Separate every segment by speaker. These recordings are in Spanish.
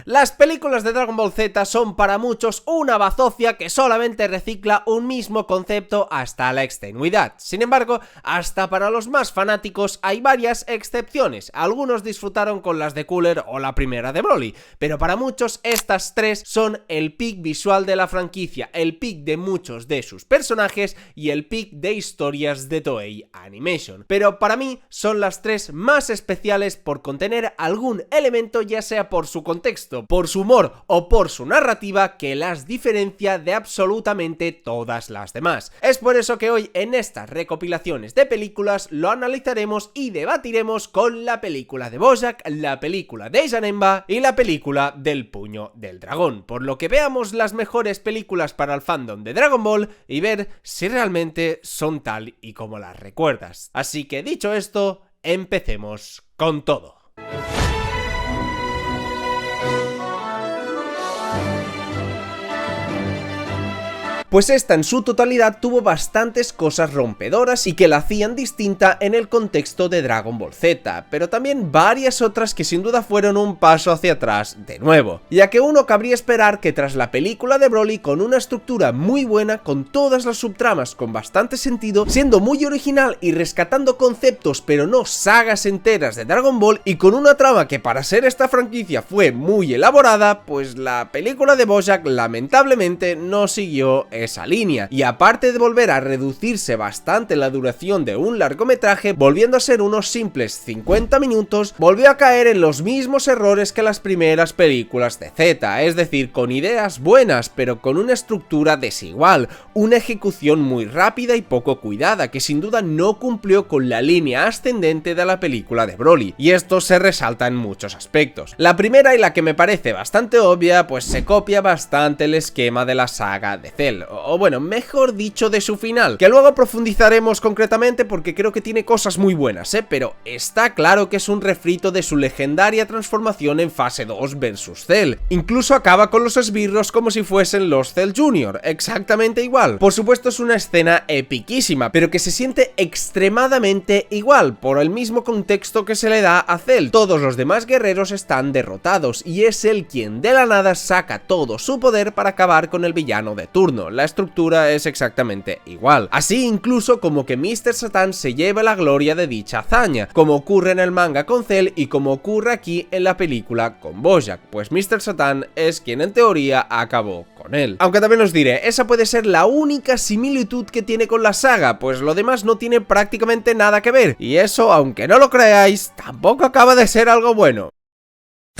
Speaker 1: Las películas de Dragon Ball Z son para muchos una bazofia que solamente recicla un mismo concepto hasta la extenuidad. Sin embargo, hasta para los más fanáticos hay varias excepciones. Algunos disfrutaron con las de Cooler o la primera de Broly, pero para muchos estas tres son el pick visual de la franquicia, el pick de muchos de sus personajes y el pick de historias de Toei Animation. Pero para mí son las tres más especiales por contener algún elemento, ya sea por su contexto, por su humor o por su narrativa, que las diferencia de absolutamente todas las demás. Es por eso que hoy en estas recopilaciones de películas lo analizaremos y debatiremos con la película de Bojack, la película de Janemba y la película del Puño del Dragón, por lo que veamos las mejores películas para el fandom de Dragon Ball y ver si realmente son tal y como las recuerdas. Así que dicho esto, empecemos con todo. Pues esta en su totalidad tuvo bastantes cosas rompedoras y que la hacían distinta en el contexto de Dragon Ball Z, pero también varias otras que sin duda fueron un paso hacia atrás de nuevo, ya que uno cabría esperar que tras la película de Broly, con una estructura muy buena, con todas las subtramas con bastante sentido, siendo muy original y rescatando conceptos pero no sagas enteras de Dragon Ball, y con una trama que para ser esta franquicia fue muy elaborada, pues la película de Bojack lamentablemente no siguió esa línea, y aparte de volver a reducirse bastante la duración de un largometraje, volviendo a ser unos simples 50 minutos, volvió a caer en los mismos errores que las primeras películas de Z, es decir, con ideas buenas pero con una estructura desigual, una ejecución muy rápida y poco cuidada que sin duda no cumplió con la línea ascendente de la película de Broly, y esto se resalta en muchos aspectos. La primera, y la que me parece bastante obvia, pues se copia bastante el esquema de la saga de Cell, o bueno, mejor dicho, de su final, que luego profundizaremos concretamente porque creo que tiene cosas muy buenas, pero está claro que es un refrito de su legendaria transformación en fase 2 versus Cell. Incluso acaba con los esbirros como si fuesen los Cell Jr., exactamente igual. Por supuesto es una escena epiquísima, pero que se siente extremadamente igual, por el mismo contexto que se le da a Cell. Todos los demás guerreros están derrotados, y es él quien de la nada saca todo su poder para acabar con el villano de turno. La estructura es exactamente igual, así incluso como que Mr. Satan se lleva la gloria de dicha hazaña, como ocurre en el manga con Cell y como ocurre aquí en la película con Bojack, pues Mr. Satan es quien en teoría acabó con él. Aunque también os diré, esa puede ser la única similitud que tiene con la saga, pues lo demás no tiene prácticamente nada que ver, y eso, aunque no lo creáis, tampoco acaba de ser algo bueno.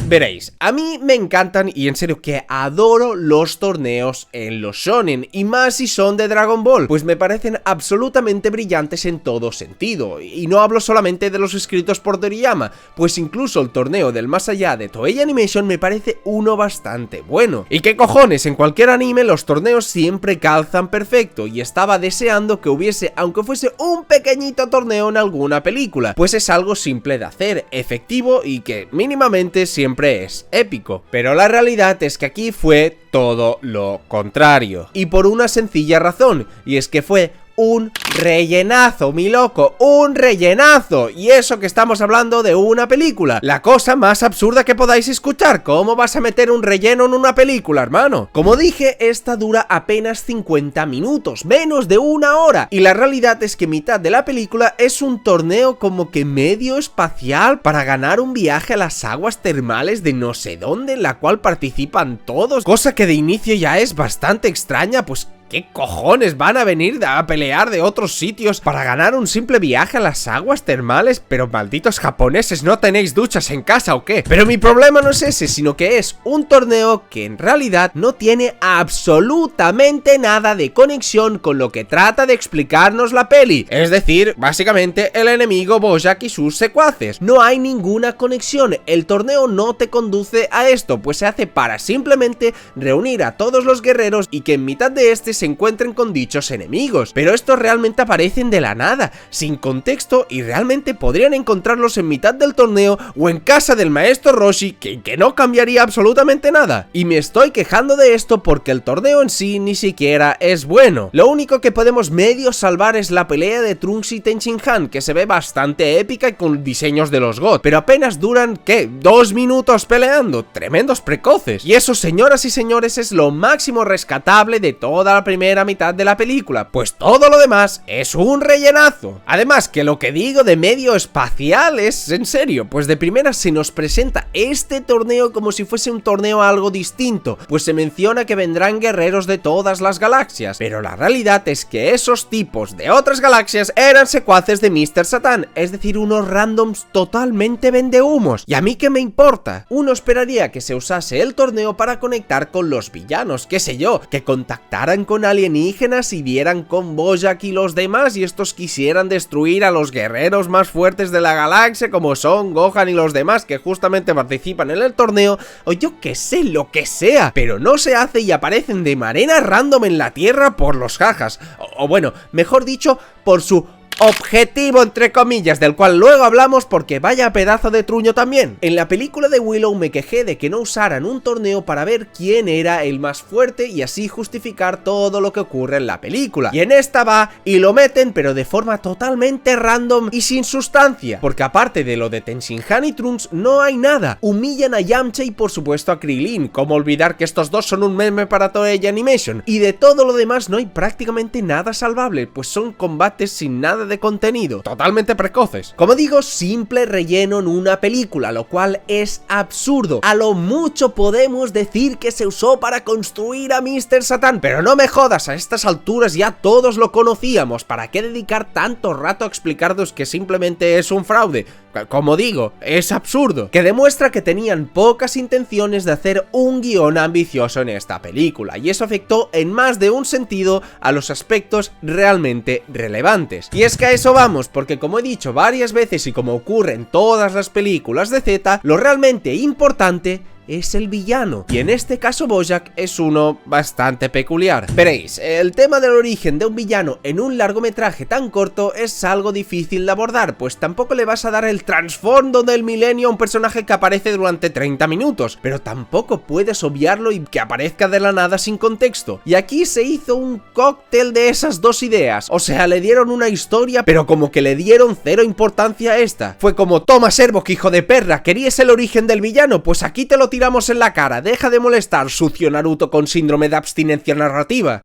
Speaker 1: Veréis, a mí me encantan y en serio que adoro los torneos en los shonen, y más si son de Dragon Ball, pues me parecen absolutamente brillantes en todo sentido, y no hablo solamente de los escritos por Toriyama, pues incluso el torneo del más allá de Toei Animation me parece uno bastante bueno. Y qué cojones, en cualquier anime los torneos siempre calzan perfecto, y estaba deseando que hubiese, aunque fuese un pequeñito torneo en alguna película, pues es algo simple de hacer, efectivo y que mínimamente siempre es épico, pero la realidad es que aquí fue todo lo contrario, y por una sencilla razón, y es que fue un rellenazo, mi loco, un rellenazo, y eso que estamos hablando de una película, la cosa más absurda que podáis escuchar. ¿Cómo vas a meter un relleno en una película, hermano? Como dije, esta dura apenas 50 minutos, menos de una hora, y la realidad es que mitad de la película es un torneo como que medio espacial para ganar un viaje a las aguas termales de no sé dónde, en la cual participan todos, cosa que de inicio ya es bastante extraña, pues ¿qué cojones van a venir a pelear de otros sitios para ganar un simple viaje a las aguas termales? Pero malditos japoneses, ¿no tenéis duchas en casa o qué? Pero mi problema no es ese, sino que es un torneo que en realidad no tiene absolutamente nada de conexión con lo que trata de explicarnos la peli. Es decir, básicamente el enemigo Bojack y sus secuaces. No hay ninguna conexión, el torneo no te conduce a esto, pues se hace para simplemente reunir a todos los guerreros y que en mitad de este se se encuentren con dichos enemigos, pero estos realmente aparecen de la nada, sin contexto, y realmente podrían encontrarlos en mitad del torneo o en casa del maestro Roshi, que no cambiaría absolutamente nada. Y me estoy quejando de esto porque el torneo en sí ni siquiera es bueno. Lo único que podemos medio salvar es la pelea de Trunks y Tenshinhan, que se ve bastante épica y con diseños de los God, pero apenas duran, ¿qué? 2 minutos peleando, tremendos precoces. Y eso, señoras y señores, es lo máximo rescatable de toda la primera mitad de la película, pues todo lo demás es un rellenazo. Además, que lo que digo de medio espacial es en serio, pues de primera se nos presenta este torneo como si fuese un torneo algo distinto, pues se menciona que vendrán guerreros de todas las galaxias, pero la realidad es que esos tipos de otras galaxias eran secuaces de Mr. Satan, es decir, unos randoms totalmente vendehumos. ¿Y a mí qué me importa? Uno esperaría que se usase el torneo para conectar con los villanos, qué sé yo, que contactaran con alienígenas y dieran con Bojack y los demás, y estos quisieran destruir a los guerreros más fuertes de la galaxia, como son Gohan y los demás que justamente participan en el torneo, o yo que sé, lo que sea, pero no se hace y aparecen de manera random en la Tierra por los jajas, o bueno, mejor dicho, por su objetivo entre comillas, del cual luego hablamos porque vaya pedazo de truño también. En la película de Willow me quejé de que no usaran un torneo para ver quién era el más fuerte y así justificar todo lo que ocurre en la película, y en esta va y lo meten, pero de forma totalmente random y sin sustancia, porque aparte de lo de Tenshinhan y Trunks no hay nada. Humillan a Yamcha y por supuesto a Krillin, como olvidar que estos dos son un meme para Toei Animation, y de todo lo demás no hay prácticamente nada salvable, pues son combates sin nada de contenido, totalmente precoces. Como digo, simple relleno en una película, lo cual es absurdo. A lo mucho podemos decir que se usó para construir a Mr. Satan, pero no me jodas, a estas alturas ya todos lo conocíamos. ¿Para qué dedicar tanto rato a explicarnos que simplemente es un fraude? Como digo, es absurdo, que demuestra que tenían pocas intenciones de hacer un guión ambicioso en esta película, y eso afectó en más de un sentido a los aspectos realmente relevantes. Y es que a eso vamos, porque como he dicho varias veces y como ocurre en todas las películas de Z, lo realmente importante es el villano, y en este caso Bojack es uno bastante peculiar. Veréis, el tema del origen de un villano en un largometraje tan corto es algo difícil de abordar, pues tampoco le vas a dar el trasfondo del milenio a un personaje que aparece durante 30 minutos, pero tampoco puedes obviarlo y que aparezca de la nada sin contexto, y aquí se hizo un cóctel de esas dos ideas. O sea, le dieron una historia, pero como que le dieron cero importancia a esta. Fue como, toma Servok, hijo de perra, ¿querías el origen del villano? Pues aquí te lo tiramos en la cara, deja de molestar, sucio Naruto con síndrome de abstinencia narrativa.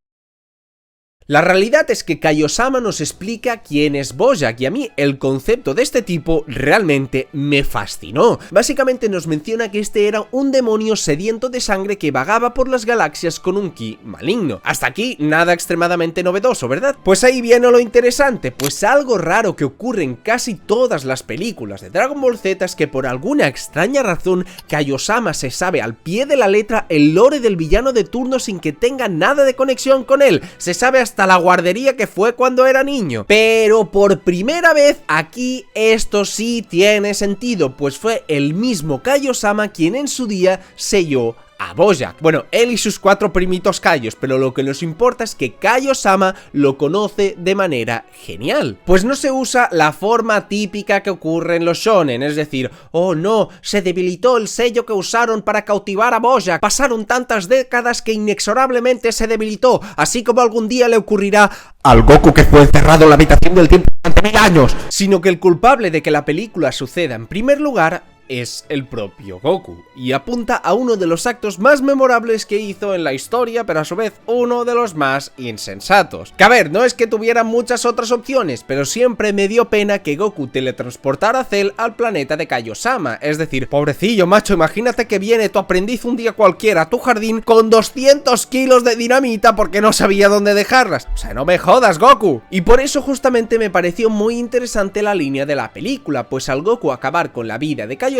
Speaker 1: La realidad es que Kaiosama nos explica quién es Bojack, y a mí el concepto de este tipo realmente me fascinó. Básicamente nos menciona que este era un demonio sediento de sangre que vagaba por las galaxias con un ki maligno. Hasta aquí nada extremadamente novedoso, ¿verdad? Pues ahí viene lo interesante, pues algo raro que ocurre en casi todas las películas de Dragon Ball Z es que por alguna extraña razón Kaiosama se sabe al pie de la letra el lore del villano de turno sin que tenga nada de conexión con él. Se sabe hasta la guardería que fue cuando era niño. Pero por primera vez aquí esto sí tiene sentido, pues fue el mismo Kaiosama quien en su día selló a Bojack. Bueno, él y sus 4 primitos Kaios, pero lo que nos importa es que Kaiosama lo conoce de manera genial. Pues no se usa la forma típica que ocurre en los shonen, es decir, oh no, se debilitó el sello que usaron para cautivar a Bojack, pasaron tantas décadas que inexorablemente se debilitó, así como algún día le ocurrirá al Goku que fue encerrado en la habitación del tiempo durante 1000 años. Sino que el culpable de que la película suceda en primer lugar es el propio Goku, y apunta a uno de los actos más memorables que hizo en la historia, pero a su vez uno de los más insensatos. Que a ver, no es que tuviera muchas otras opciones, pero siempre me dio pena que Goku teletransportara a Cell al planeta de Kaiosama, es decir, pobrecillo macho, imagínate que viene tu aprendiz un día cualquiera a tu jardín con 200 kilos de dinamita porque no sabía dónde dejarlas. O sea, no me jodas, Goku. Y por eso justamente me pareció muy interesante la línea de la película, pues al Goku acabar con la vida de Kaiosama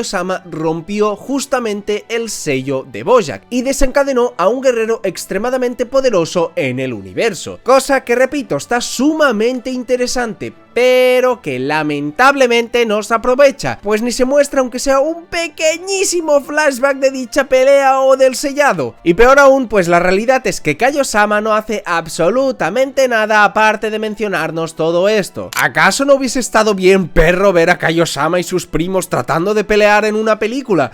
Speaker 1: rompió justamente el sello de Bojack y desencadenó a un guerrero extremadamente poderoso en el universo, cosa que repito está sumamente interesante, pero que lamentablemente no se aprovecha, pues ni se muestra aunque sea un pequeñísimo flashback de dicha pelea o del sellado. Y peor aún, pues la realidad es que Kaio-sama no hace absolutamente nada aparte de mencionarnos todo esto. ¿Acaso no hubiese estado bien perro ver a Kaio-sama y sus primos tratando de pelear en una película?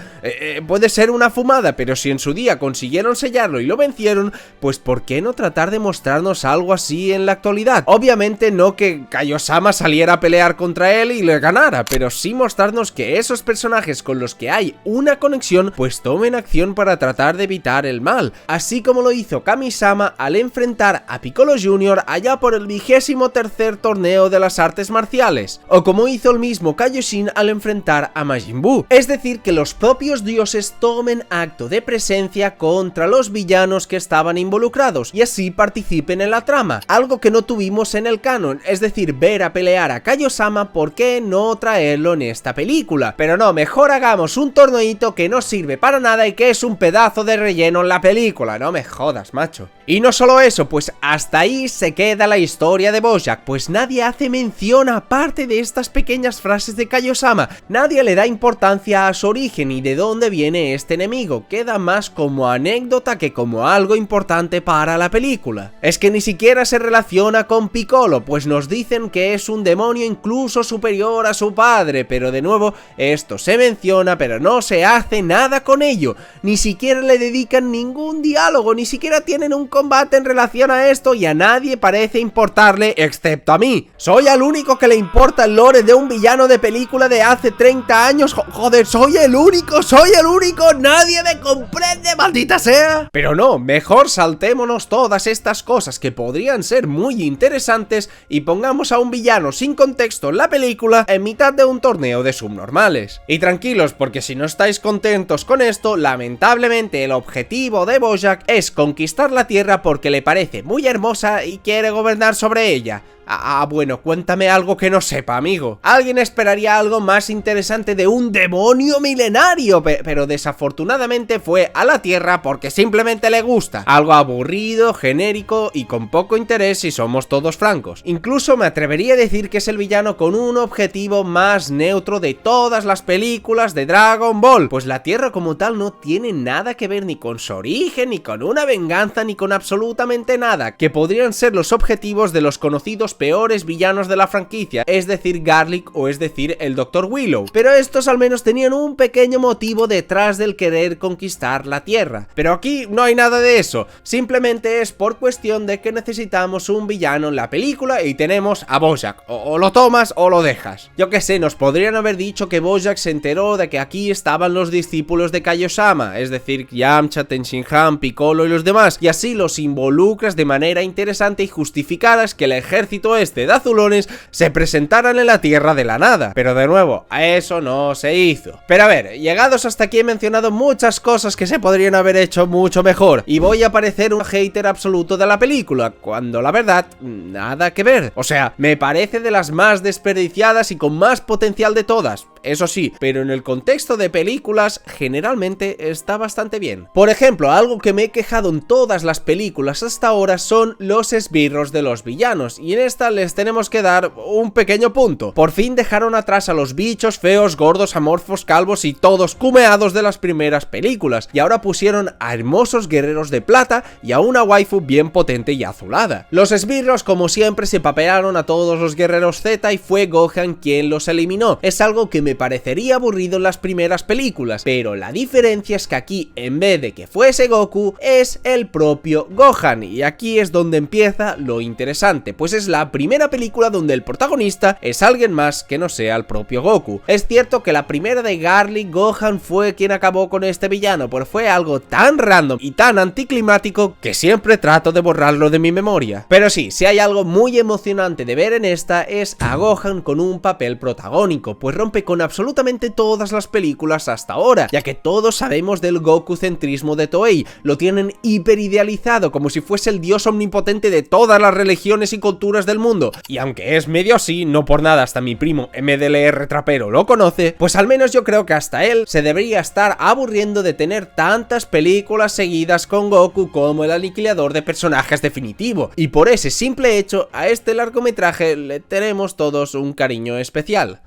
Speaker 1: Puede ser una fumada, pero si en su día consiguieron sellarlo y lo vencieron, pues ¿por qué no tratar de mostrarnos algo así en la actualidad? Obviamente no que Kaio-sama saliera a pelear contra él y le ganara, pero sí mostrarnos que esos personajes con los que hay una conexión pues tomen acción para tratar de evitar el mal, así como lo hizo Kami-sama al enfrentar a Piccolo Jr. allá por el 23º torneo de las artes marciales, o como hizo el mismo Kaioshin al enfrentar a Majin Buu. Es decir, que los propios dioses tomen acto de presencia contra los villanos que estaban involucrados y así participen en la trama, algo que no tuvimos en el canon, es decir, ver a pelear a Kaio-sama, ¿por qué no traerlo en esta película? Pero no, mejor hagamos un torneito que no sirve para nada y que es un pedazo de relleno en la película, no me jodas, macho. Y no solo eso, pues hasta ahí se queda la historia de Bojack, pues nadie hace mención aparte de estas pequeñas frases de Kaio-sama, nadie le da importancia a su origen y de dónde viene este enemigo, queda más como anécdota que como algo importante para la película. Es que ni siquiera se relaciona con Piccolo, pues nos dicen que es un demonio incluso superior a su padre, pero de nuevo esto se menciona pero no se hace nada con ello, ni siquiera le dedican ningún diálogo, ni siquiera tienen un combate en relación a esto y a nadie parece importarle excepto a mí. Soy el único que le importa el lore de un villano de película de hace 30 años, joder, soy el único, nadie me comprende, maldita sea. Pero no, mejor saltémonos todas estas cosas que podrían ser muy interesantes y pongamos a un villano sin contexto en la película en mitad de un torneo de subnormales. Y tranquilos, porque si no estáis contentos con esto, lamentablemente el objetivo de Bojack es conquistar la Tierra porque le parece muy hermosa y quiere gobernar sobre ella. Bueno, cuéntame algo que no sepa, amigo. Alguien esperaría algo más interesante de un demonio milenario, pero desafortunadamente fue a la Tierra porque simplemente le gusta. Algo aburrido, genérico y con poco interés si somos todos francos. Incluso me atrevería a decir que es el villano con un objetivo más neutro de todas las películas de Dragon Ball, pues la Tierra como tal no tiene nada que ver ni con su origen, ni con una venganza, ni con absolutamente nada, que podrían ser los objetivos de los conocidos peores villanos de la franquicia, es decir, Garlic o es decir, el Dr. Willow, pero estos al menos tenían un pequeño motivo detrás del querer conquistar la Tierra. Pero aquí no hay nada de eso, simplemente es por cuestión de que necesitamos un villano en la película y tenemos a Bojack, o lo tomas o lo dejas. Yo que sé, nos podrían haber dicho que Bojack se enteró de que aquí estaban los discípulos de Kaio-sama, es decir, Yamcha, Tenshinhan, Piccolo y los demás, y así los involucras de manera interesante y justificaras que el ejército este de azulones se presentaran en la Tierra de la nada, pero de nuevo, a eso no se hizo. Pero a ver, llegados hasta aquí he mencionado muchas cosas que se podrían haber hecho mucho mejor, y voy a parecer un hater absoluto de la película, cuando la verdad, nada que ver. O sea, me parece de las más desperdiciadas y con más potencial de todas, eso sí, pero en el contexto de películas generalmente está bastante bien. Por ejemplo, algo que me he quejado en todas las películas hasta ahora son los esbirros de los villanos, y en esta les tenemos que dar un pequeño punto. Por fin dejaron atrás a los bichos feos, gordos, amorfos, calvos y todos cumeados de las primeras películas, y ahora pusieron a hermosos guerreros de plata y a una waifu bien potente y azulada. Los esbirros, como siempre, se papearon a todos los guerreros Z y fue Gohan quien los eliminó. Es algo que me parecería aburrido en las primeras películas, pero la diferencia es que aquí, en vez de que fuese Goku, es el propio Gohan, y aquí es donde empieza lo interesante, pues es la primera película donde el protagonista es alguien más que no sea el propio Goku. Es cierto que la primera de Garlic, Gohan fue quien acabó con este villano, pero fue algo tan random y tan anticlimático que siempre trato de borrarlo de mi memoria. Pero sí, si hay algo muy emocionante de ver en esta es a Gohan con un papel protagónico, pues rompe con absolutamente todas las películas hasta ahora, ya que todos sabemos del Goku-centrismo de Toei, lo tienen hiperidealizado como si fuese el dios omnipotente de todas las religiones y culturas del mundo, y aunque es medio así, no por nada hasta mi primo MDLR Trapero lo conoce, pues al menos yo creo que hasta él se debería estar aburriendo de tener tantas películas seguidas con Goku como el aniquilador de personajes definitivo, y por ese simple hecho a este largometraje le tenemos todos un cariño especial.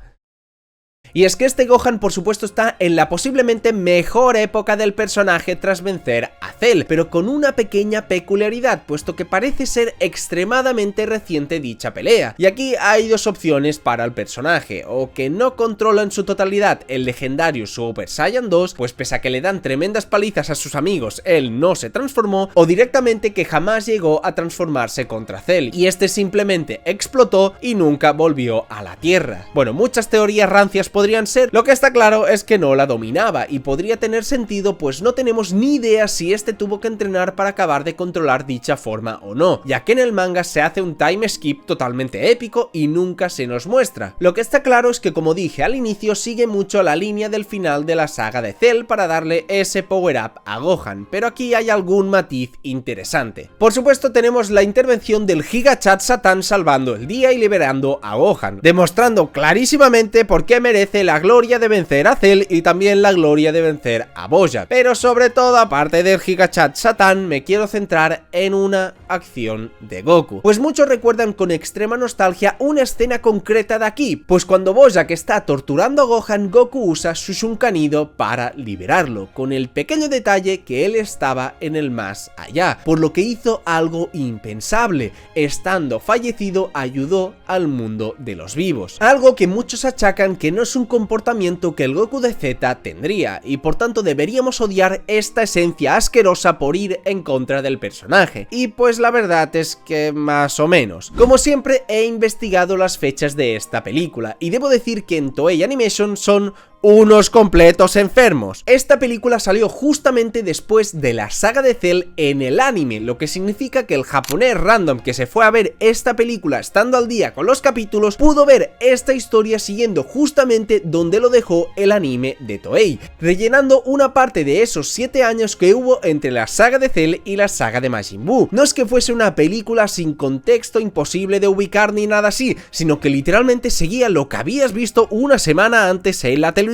Speaker 1: Y es que este Gohan por supuesto está en la posiblemente mejor época del personaje tras vencer a Cell, pero con una pequeña peculiaridad, puesto que parece ser extremadamente reciente dicha pelea. Y aquí hay dos opciones para el personaje: o que no controla en su totalidad el legendario Super Saiyan 2, pues pese a que le dan tremendas palizas a sus amigos, él no se transformó, o directamente que jamás llegó a transformarse contra Cell, y este simplemente explotó y nunca volvió a la Tierra. Bueno, muchas teorías rancias podrían ser, lo que está claro es que no la dominaba, y podría tener sentido pues no tenemos ni idea si este tuvo que entrenar para acabar de controlar dicha forma o no, ya que en el manga se hace un time skip totalmente épico y nunca se nos muestra. Lo que está claro es que, como dije al inicio, sigue mucho la línea del final de la saga de Cell para darle ese power up a Gohan, pero aquí hay algún matiz interesante. Por supuesto tenemos la intervención del Giga Chat Satán salvando el día y liberando a Gohan, demostrando clarísimamente por qué merece la gloria de vencer a Cell y también la gloria de vencer a Bojack. Pero sobre todo, aparte del Giga Chat Satán, me quiero centrar en una acción de Goku, pues muchos recuerdan con extrema nostalgia una escena concreta de aquí, pues cuando Bojack está torturando a Gohan, Goku usa su Shunkanido para liberarlo, con el pequeño detalle que él estaba en el más allá, por lo que hizo algo impensable: estando fallecido ayudó al mundo de los vivos, algo que muchos achacan que no es un comportamiento que el Goku de Z tendría, y por tanto deberíamos odiar esta esencia asquerosa por ir en contra del personaje. Y pues la verdad es que más o menos. Como siempre he investigado las fechas de esta película, y debo decir que en Toei Animation son unos completos enfermos. Esta película salió justamente después de la saga de Cell en el anime, lo que significa que el japonés random que se fue a ver esta película estando al día con los capítulos pudo ver esta historia siguiendo justamente donde lo dejó el anime de Toei, rellenando una parte de esos 7 años que hubo entre la saga de Cell y la saga de Majin Buu. No es que fuese una película sin contexto, imposible de ubicar ni nada así, sino que literalmente seguía lo que habías visto una semana antes en la televisión.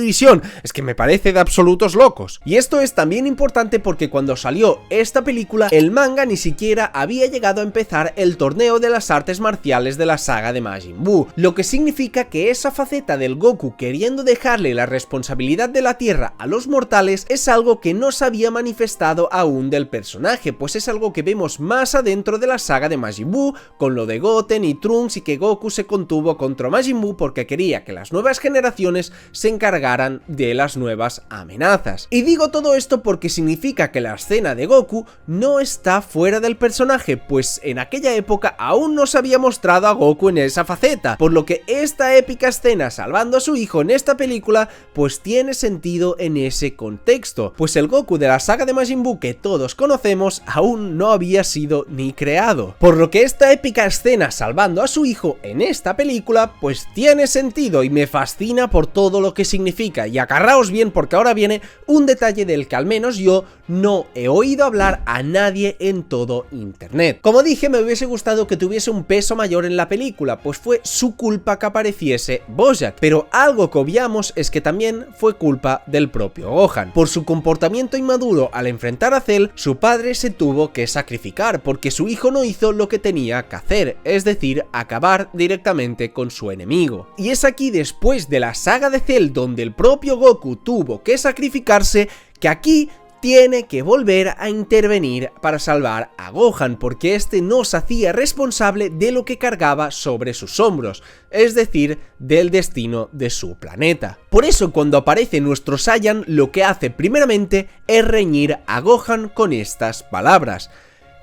Speaker 1: Es que me parece de absolutos locos. Y esto es también importante porque cuando salió esta película, el manga ni siquiera había llegado a empezar el torneo de las artes marciales de la saga de Majin Buu, lo que significa que esa faceta del Goku queriendo dejarle la responsabilidad de la Tierra a los mortales es algo que no se había manifestado aún del personaje, pues es algo que vemos más adentro de la saga de Majin Buu, con lo de Goten y Trunks, y que Goku se contuvo contra Majin Buu porque quería que las nuevas generaciones se encargaran de las nuevas amenazas. Y digo todo esto porque significa que la escena de Goku no está fuera del personaje, pues en aquella época aún no se había mostrado a Goku en esa faceta, por lo que esta épica escena salvando a su hijo en esta película pues tiene sentido en ese contexto, pues el Goku de la saga de Majin Buu que todos conocemos aún no había sido ni creado, por lo que esta épica escena salvando a su hijo en esta película pues tiene sentido y me fascina por todo lo que significa. Y agarraos bien porque ahora viene un detalle del que al menos yo no he oído hablar a nadie en todo internet. Como dije, me hubiese gustado que tuviese un peso mayor en la película, pues fue su culpa que apareciese Bojack, pero algo que obviamos es que también fue culpa del propio Gohan. Por su comportamiento inmaduro al enfrentar a Cell, su padre se tuvo que sacrificar porque su hijo no hizo lo que tenía que hacer, es decir, acabar directamente con su enemigo. Y es aquí, después de la saga de Cell donde el propio Goku tuvo que sacrificarse, que aquí tiene que volver a intervenir para salvar a Gohan, porque este no se hacía responsable de lo que cargaba sobre sus hombros, es decir, del destino de su planeta. Por eso cuando aparece nuestro Saiyan, lo que hace primeramente es reñir a Gohan con estas palabras: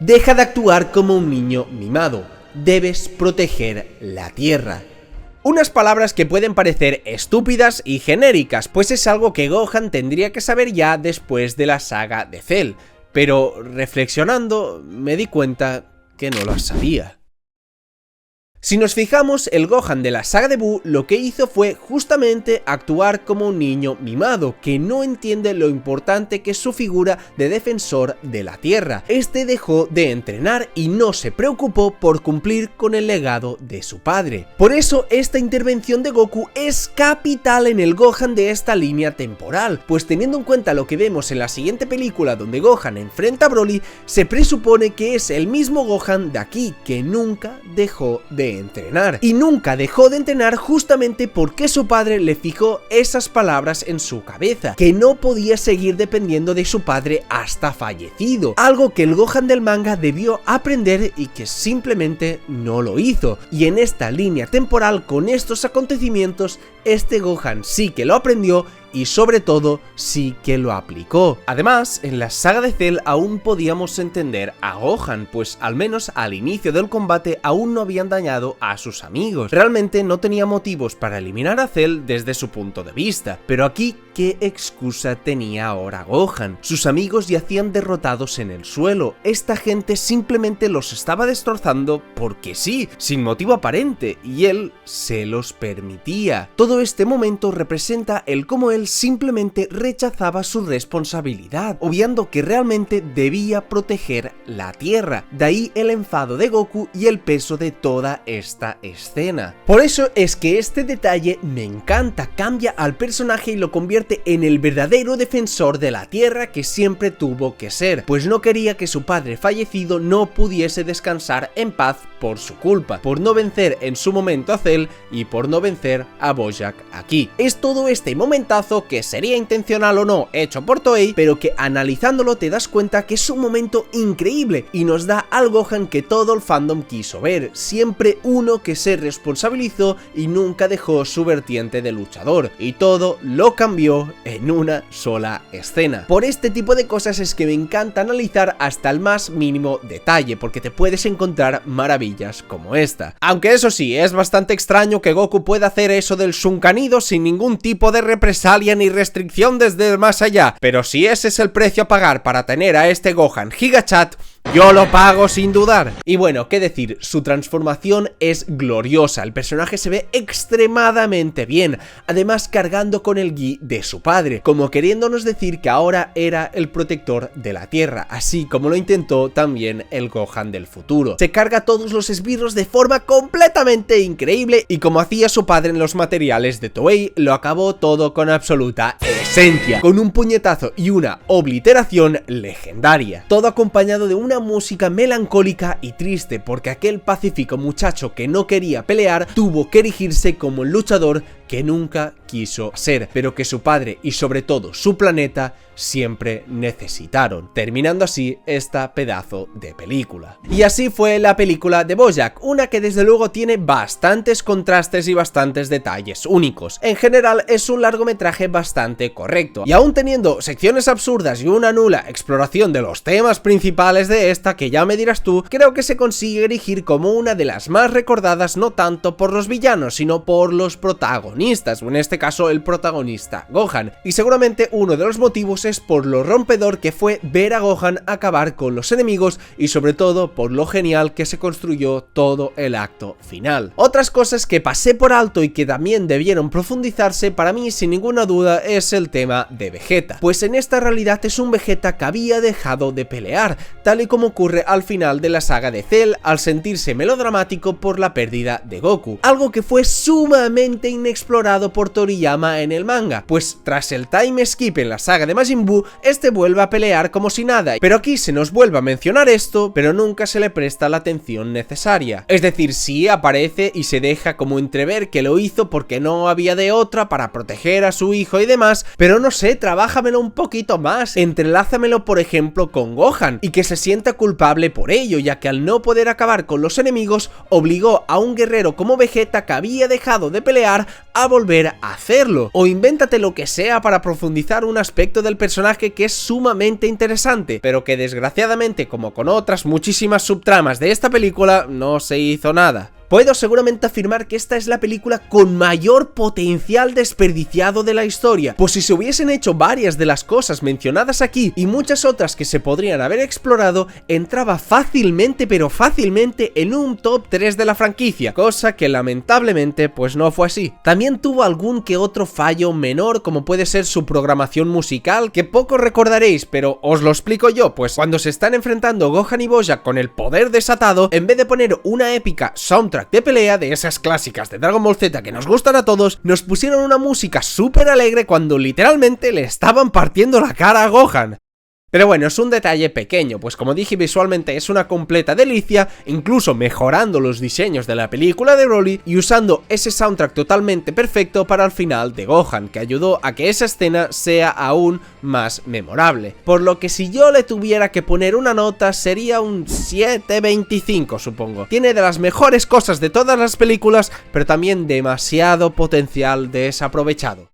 Speaker 1: deja de actuar como un niño mimado, debes proteger la Tierra. Unas palabras que pueden parecer estúpidas y genéricas, pues es algo que Gohan tendría que saber ya después de la saga de Cell, pero reflexionando me di cuenta que no lo sabía. Si nos fijamos, el Gohan de la saga de Buu lo que hizo fue justamente actuar como un niño mimado, que no entiende lo importante que es su figura de defensor de la Tierra. Este dejó de entrenar y no se preocupó por cumplir con el legado de su padre. Por eso, esta intervención de Goku es capital en el Gohan de esta línea temporal, pues teniendo en cuenta lo que vemos en la siguiente película donde Gohan enfrenta a Broly, se presupone que es el mismo Gohan de aquí, que nunca dejó de entrenar. Y nunca dejó de entrenar justamente porque su padre le fijó esas palabras en su cabeza, que no podía seguir dependiendo de su padre hasta fallecido, algo que el Gohan del manga debió aprender y que simplemente no lo hizo. Y en esta línea temporal, con estos acontecimientos, este Gohan sí que lo aprendió y sobre todo sí que lo aplicó. Además, en la saga de Cell aún podíamos entender a Gohan, pues al menos al inicio del combate aún no habían dañado a sus amigos. Realmente no tenía motivos para eliminar a Cell desde su punto de vista, pero aquí, ¿qué excusa tenía ahora Gohan? Sus amigos yacían derrotados en el suelo, esta gente simplemente los estaba destrozando porque sí, sin motivo aparente, y él se los permitía. Todo este momento representa el cómo él simplemente rechazaba su responsabilidad, obviando que realmente debía proteger la Tierra. De ahí el enfado de Goku y el peso de toda esta escena. Por eso es que este detalle me encanta, cambia al personaje y lo convierte en el verdadero defensor de la Tierra que siempre tuvo que ser, pues no quería que su padre fallecido no pudiese descansar en paz por su culpa, por no vencer en su momento a Cell y por no vencer a Bojack aquí. Es todo este momentazo que sería intencional o no hecho por Toei, pero que analizándolo te das cuenta que es un momento increíble y nos da al Gohan que todo el fandom quiso ver, siempre uno que se responsabilizó y nunca dejó su vertiente de luchador, y todo lo cambió en una sola escena. Por este tipo de cosas es que me encanta analizar hasta el más mínimo detalle, porque te puedes encontrar maravillas como esta. Aunque eso sí, es bastante extraño que Goku pueda hacer eso del Shunkanido sin ningún tipo de represalia ni restricción desde el más allá, pero si ese es el precio a pagar para tener a este Gohan Gigachat, yo lo pago sin dudar. Y bueno, qué decir, su transformación es gloriosa, el personaje se ve extremadamente bien, además cargando con el Gi de su padre, como queriéndonos decir que ahora era el protector de la Tierra, así como lo intentó también el Gohan del futuro. Se carga todos los esbirros de forma completamente increíble y como hacía su padre en los materiales de Toei, lo acabó todo con absoluta esencia, con un puñetazo y una obliteración legendaria, todo acompañado de una música melancólica y triste, porque aquel pacífico muchacho que no quería pelear tuvo que erigirse como el luchador que nunca quiso ser, pero que su padre y sobre todo su planeta siempre necesitaron, terminando así esta pedazo de película. Y así fue la película de Bojack, una que desde luego tiene bastantes contrastes y bastantes detalles únicos. En general es un largometraje bastante correcto, y aún teniendo secciones absurdas y una nula exploración de los temas principales de esta, que ya me dirás tú, creo que se consigue erigir como una de las más recordadas no tanto por los villanos, sino por los protagonistas, o en este caso el protagonista Gohan, y seguramente uno de los motivos es por lo rompedor que fue ver a Gohan acabar con los enemigos y sobre todo por lo genial que se construyó todo el acto final. Otras cosas que pasé por alto y que también debieron profundizarse para mí sin ninguna duda es el tema de Vegeta, pues en esta realidad es un Vegeta que había dejado de pelear, tal y como ocurre al final de la saga de Cell al sentirse melodramático por la pérdida de Goku, algo que fue sumamente inexplorado por Toriyama en el manga, pues tras el time skip en la saga de Majin Buu, este vuelve a pelear como si nada, pero aquí se nos vuelve a mencionar esto, pero nunca se le presta la atención necesaria. Es decir, sí aparece y se deja como entrever que lo hizo porque no había de otra para proteger a su hijo y demás, pero no sé, trabájamelo un poquito más, entrelázamelo por ejemplo con Gohan, y que se sienta culpable por ello, ya que al no poder acabar con los enemigos, obligó a un guerrero como Vegeta que había dejado de pelear a volver a hacerlo, o invéntate lo que sea para profundizar un aspecto del personaje que es sumamente interesante, pero que desgraciadamente, como con otras muchísimas subtramas de esta película, no se hizo nada. puedo seguramente afirmar que esta es la película con mayor potencial desperdiciado de la historia, pues si se hubiesen hecho varias de las cosas mencionadas aquí y muchas otras que se podrían haber explorado, entraba fácilmente, pero fácilmente en un top 3 de la franquicia, cosa que lamentablemente pues no fue así. También tuvo algún que otro fallo menor, como puede ser su programación musical, que poco recordaréis, pero os lo explico yo, pues cuando se están enfrentando Gohan y Bojack con el poder desatado, en vez de poner una épica soundtrack de pelea de esas clásicas de Dragon Ball Z que nos gustan a todos, nos pusieron una música súper alegre cuando literalmente le estaban partiendo la cara a Gohan. Pero bueno, es un detalle pequeño, pues como dije, visualmente es una completa delicia, incluso mejorando los diseños de la película de Broly y usando ese soundtrack totalmente perfecto para el final de Gohan, que ayudó a que esa escena sea aún más memorable. Por lo que si yo le tuviera que poner una nota sería un 7.25, supongo. Tiene de las mejores cosas de todas las películas, pero también demasiado potencial desaprovechado.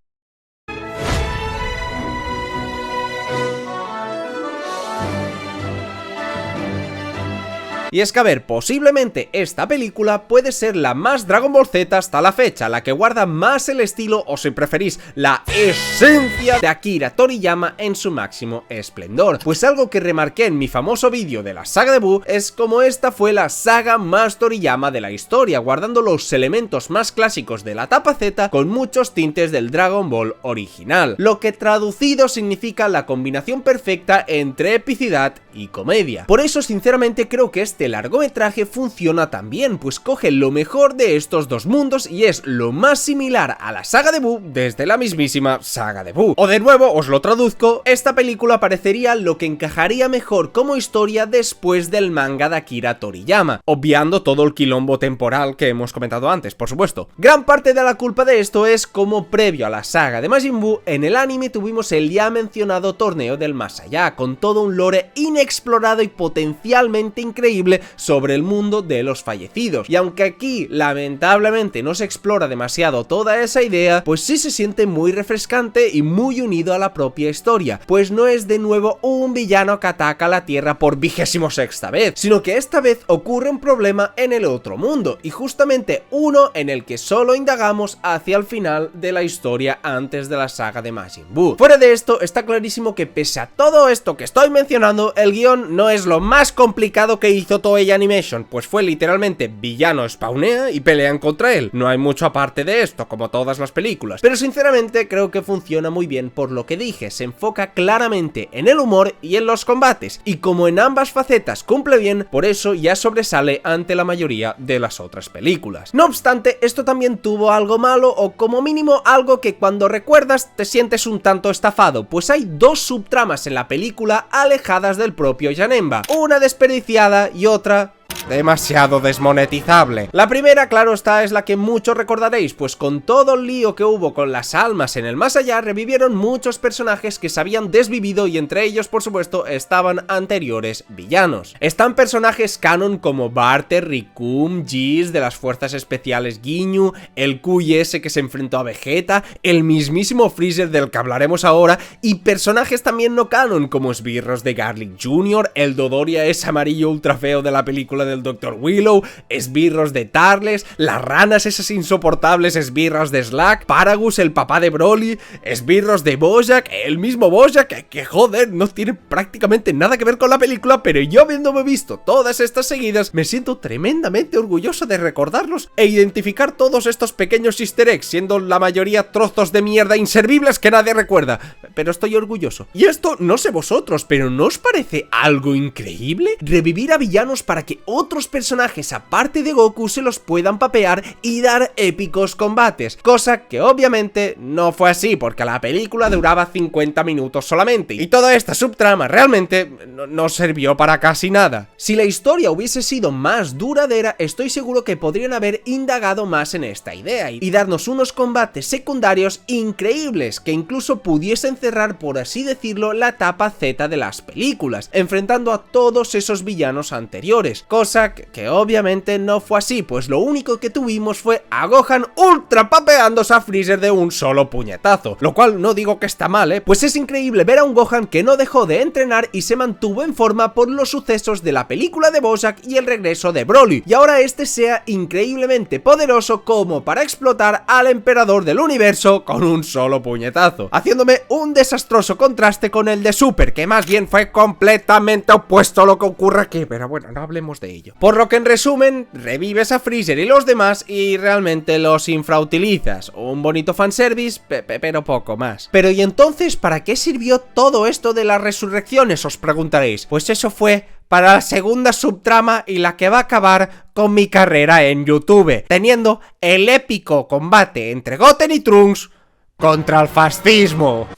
Speaker 1: Y es que a ver, posiblemente esta película puede ser la más Dragon Ball Z hasta la fecha, la que guarda más el estilo o si preferís la esencia de Akira Toriyama en su máximo esplendor. Pues algo que remarqué en mi famoso vídeo de la saga de Buu es como esta fue la saga más Toriyama de la historia, guardando los elementos más clásicos de la etapa Z con muchos tintes del Dragon Ball original, lo que traducido significa la combinación perfecta entre epicidad y comedia. Por eso sinceramente creo que este largometraje funciona tan bien, pues coge lo mejor de estos dos mundos y es lo más similar a la saga de Buu desde la mismísima saga de Buu. O de nuevo, os lo traduzco, esta película parecería lo que encajaría mejor como historia después del manga de Akira Toriyama, obviando todo el quilombo temporal que hemos comentado antes, por supuesto. Gran parte de la culpa de esto es como previo a la saga de Majin Buu, en el anime tuvimos el ya mencionado torneo del más allá, con todo un lore inexplorado y potencialmente increíble sobre el mundo de los fallecidos, y aunque aquí lamentablemente no se explora demasiado toda esa idea, pues sí se siente muy refrescante y muy unido a la propia historia, pues no es de nuevo un villano que ataca la Tierra por 26ª vez, sino que esta vez ocurre un problema en el otro mundo, y justamente uno en el que solo indagamos hacia el final de la historia antes de la saga de Majin Buu. Fuera de esto, está clarísimo que pese a todo esto que estoy mencionando, el guión no es lo más complicado que hizo Toei Animation, pues fue literalmente villano spawnea y pelean contra él. No hay mucho aparte de esto, como todas las películas, pero sinceramente creo que funciona muy bien por lo que dije, se enfoca claramente en el humor y en los combates, y como en ambas facetas cumple bien, por eso ya sobresale ante la mayoría de las otras películas. No obstante, esto también tuvo algo malo, o como mínimo algo que cuando recuerdas te sientes un tanto estafado, pues hay dos subtramas en la película alejadas del propio Janemba, una desperdiciada y otra demasiado desmonetizable. La primera, claro está, es la que muchos recordaréis, pues con todo el lío que hubo con las almas en el más allá, revivieron muchos personajes que se habían desvivido y entre ellos, por supuesto, estaban anteriores villanos. Están personajes canon como Barter, Rikum, Geese de las fuerzas especiales Ginyu, el Cuy ese que se enfrentó a Vegeta, el mismísimo Freezer del que hablaremos ahora, y personajes también no canon como esbirros de Garlic Jr., el Dodoria ese amarillo ultra feo de la película del Dr. Willow, esbirros de Tarles, las ranas esas insoportables esbirros de Slack, Paragus el papá de Broly, esbirros de Bojack, el mismo Bojack, que joder, no tiene prácticamente nada que ver con la película, pero yo habiéndome visto todas estas seguidas, me siento tremendamente orgulloso de recordarlos e identificar todos estos pequeños easter eggs, siendo la mayoría trozos de mierda inservibles que nadie recuerda, pero estoy orgulloso. Y esto no sé vosotros, pero ¿no os parece algo increíble? Revivir a villanos para que otros personajes aparte de Goku se los puedan papear y dar épicos combates, cosa que obviamente no fue así porque la película duraba 50 minutos solamente y toda esta subtrama realmente no sirvió para casi nada. Si la historia hubiese sido más duradera, estoy seguro que podrían haber indagado más en esta idea y darnos unos combates secundarios increíbles que incluso pudiesen cerrar, por así decirlo, la etapa Z de las películas, enfrentando a todos esos villanos anteriores, cosa cosa que obviamente no fue así, pues lo único que tuvimos fue a Gohan ultra papeándose a Freezer de un solo puñetazo, lo cual no digo que está mal, pues es increíble ver a un Gohan que no dejó de entrenar y se mantuvo en forma por los sucesos de la película de Bojack y el regreso de Broly, y ahora este sea increíblemente poderoso como para explotar al emperador del universo con un solo puñetazo, haciéndome un desastroso contraste con el de Super, que más bien fue completamente opuesto a lo que ocurre aquí, pero bueno, no hablemos de ello. Por lo que en resumen, revives a Freezer y los demás y realmente los infrautilizas, un bonito fanservice, pero poco más. Pero ¿y entonces para qué sirvió todo esto de las resurrecciones? Os preguntaréis. Pues eso fue para la segunda subtrama y la que va a acabar con mi carrera en YouTube, teniendo el épico combate entre Goten y Trunks contra el fascismo.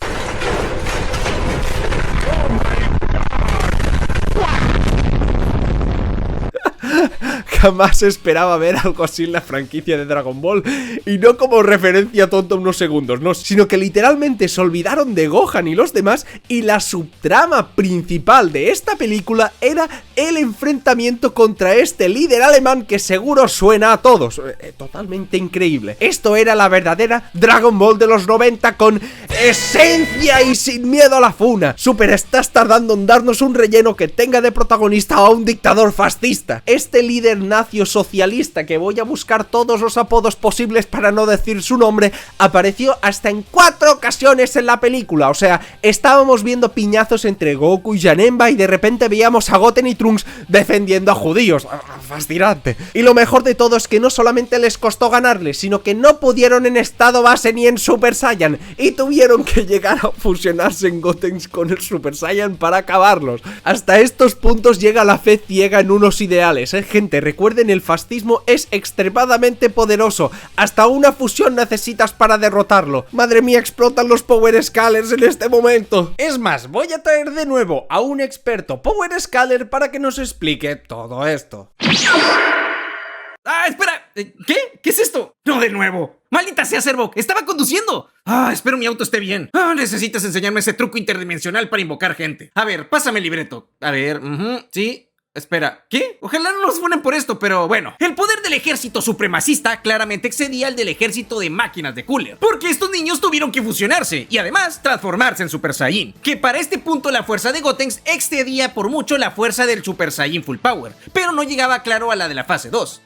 Speaker 1: Jamás esperaba ver algo así en la franquicia de Dragon Ball, y no como referencia tonta unos segundos, no, sino que literalmente se olvidaron de Gohan y los demás, y la subtrama principal de esta película era el enfrentamiento contra este líder alemán que seguro suena a todos. Totalmente increíble. Esto era la verdadera Dragon Ball de los 90 con esencia y sin miedo a la funa. Super, estás tardando en darnos un relleno que tenga de protagonista a un dictador fascista. Este líder nacio socialista, que voy a buscar todos los apodos posibles para no decir su nombre, apareció hasta en 4 ocasiones en la película. O sea, estábamos viendo piñazos entre Goku y Janemba y de repente veíamos a Goten y Trunks defendiendo a judíos. Fascinante. Y lo mejor de todo es que no solamente les costó ganarles, sino que no pudieron en estado base ni en Super Saiyan, y tuvieron que llegar a fusionarse en Goten con el Super Saiyan para acabarlos. Hasta estos puntos llega la fe ciega en unos ideales, gente. Recuerden, el fascismo es extremadamente poderoso. Hasta una fusión necesitas para derrotarlo. Madre mía, explotan los Power Scalers en este momento. Es más, voy a traer de nuevo a un experto Power Scaler para que nos explique todo esto.
Speaker 2: ¡Ah, espera! ¿Qué? ¿Qué es esto? ¡No, de nuevo! ¡Maldita sea, Servo! ¡Estaba conduciendo! Espero mi auto esté bien. Necesitas enseñarme ese truco interdimensional para invocar gente. A ver, pásame el libreto. A ver, sí. Espera, ¿qué? Ojalá no nos funen por esto, pero bueno. El poder del ejército supremacista claramente excedía al del ejército de máquinas de Cooler, porque estos niños tuvieron que fusionarse y además transformarse en Super Saiyan, que para este punto la fuerza de Gotenks excedía por mucho la fuerza del Super Saiyan Full Power, pero no llegaba claro a la de la fase 2.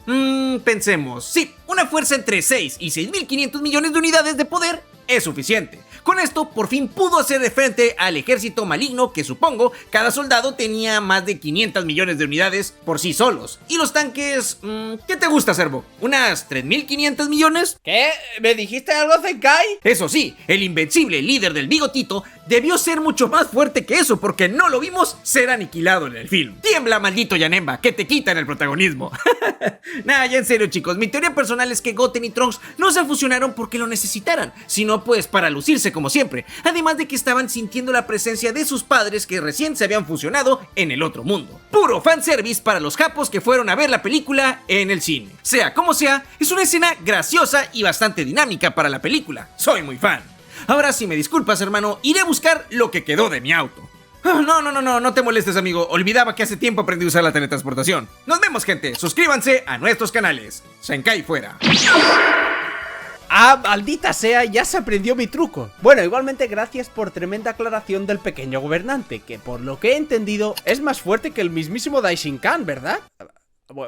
Speaker 2: Pensemos, sí, una fuerza entre 6 y 6.500 millones de unidades de poder es suficiente. Con esto por fin pudo hacer de frente al ejército maligno, que supongo cada soldado tenía más de 500 millones de unidades por sí solos. Y los tanques, ¿qué te gusta, Servo? ¿Unas 3.500 millones?
Speaker 1: ¿Qué? ¿Me dijiste algo, Zenkai?
Speaker 2: Eso sí, el invencible líder del bigotito debió ser mucho más fuerte que eso, porque no lo vimos ser aniquilado en el film. Tiembla, maldito Janemba, que te quitan el protagonismo. Nah, ya en serio, chicos, mi teoría personal es que Goten y Trunks no se fusionaron porque lo necesitaran, sino pues para lucirse como siempre, además de que estaban sintiendo la presencia de sus padres que recién se habían fusionado en el otro mundo. Puro fanservice para los japos que fueron a ver la película en el cine. Sea como sea, es una escena graciosa y bastante dinámica para la película. Soy muy fan. Ahora, si me disculpas, hermano, iré a buscar lo que quedó de mi auto. No te molestes, amigo. Olvidaba que hace tiempo aprendí a usar la teletransportación. Nos vemos, gente. Suscríbanse a nuestros canales. Zenkai fuera.
Speaker 1: Maldita sea, ya se aprendió mi truco. Bueno, igualmente gracias por tremenda aclaración del pequeño gobernante, que por lo que he entendido es más fuerte que el mismísimo Daishinkan, ¿verdad?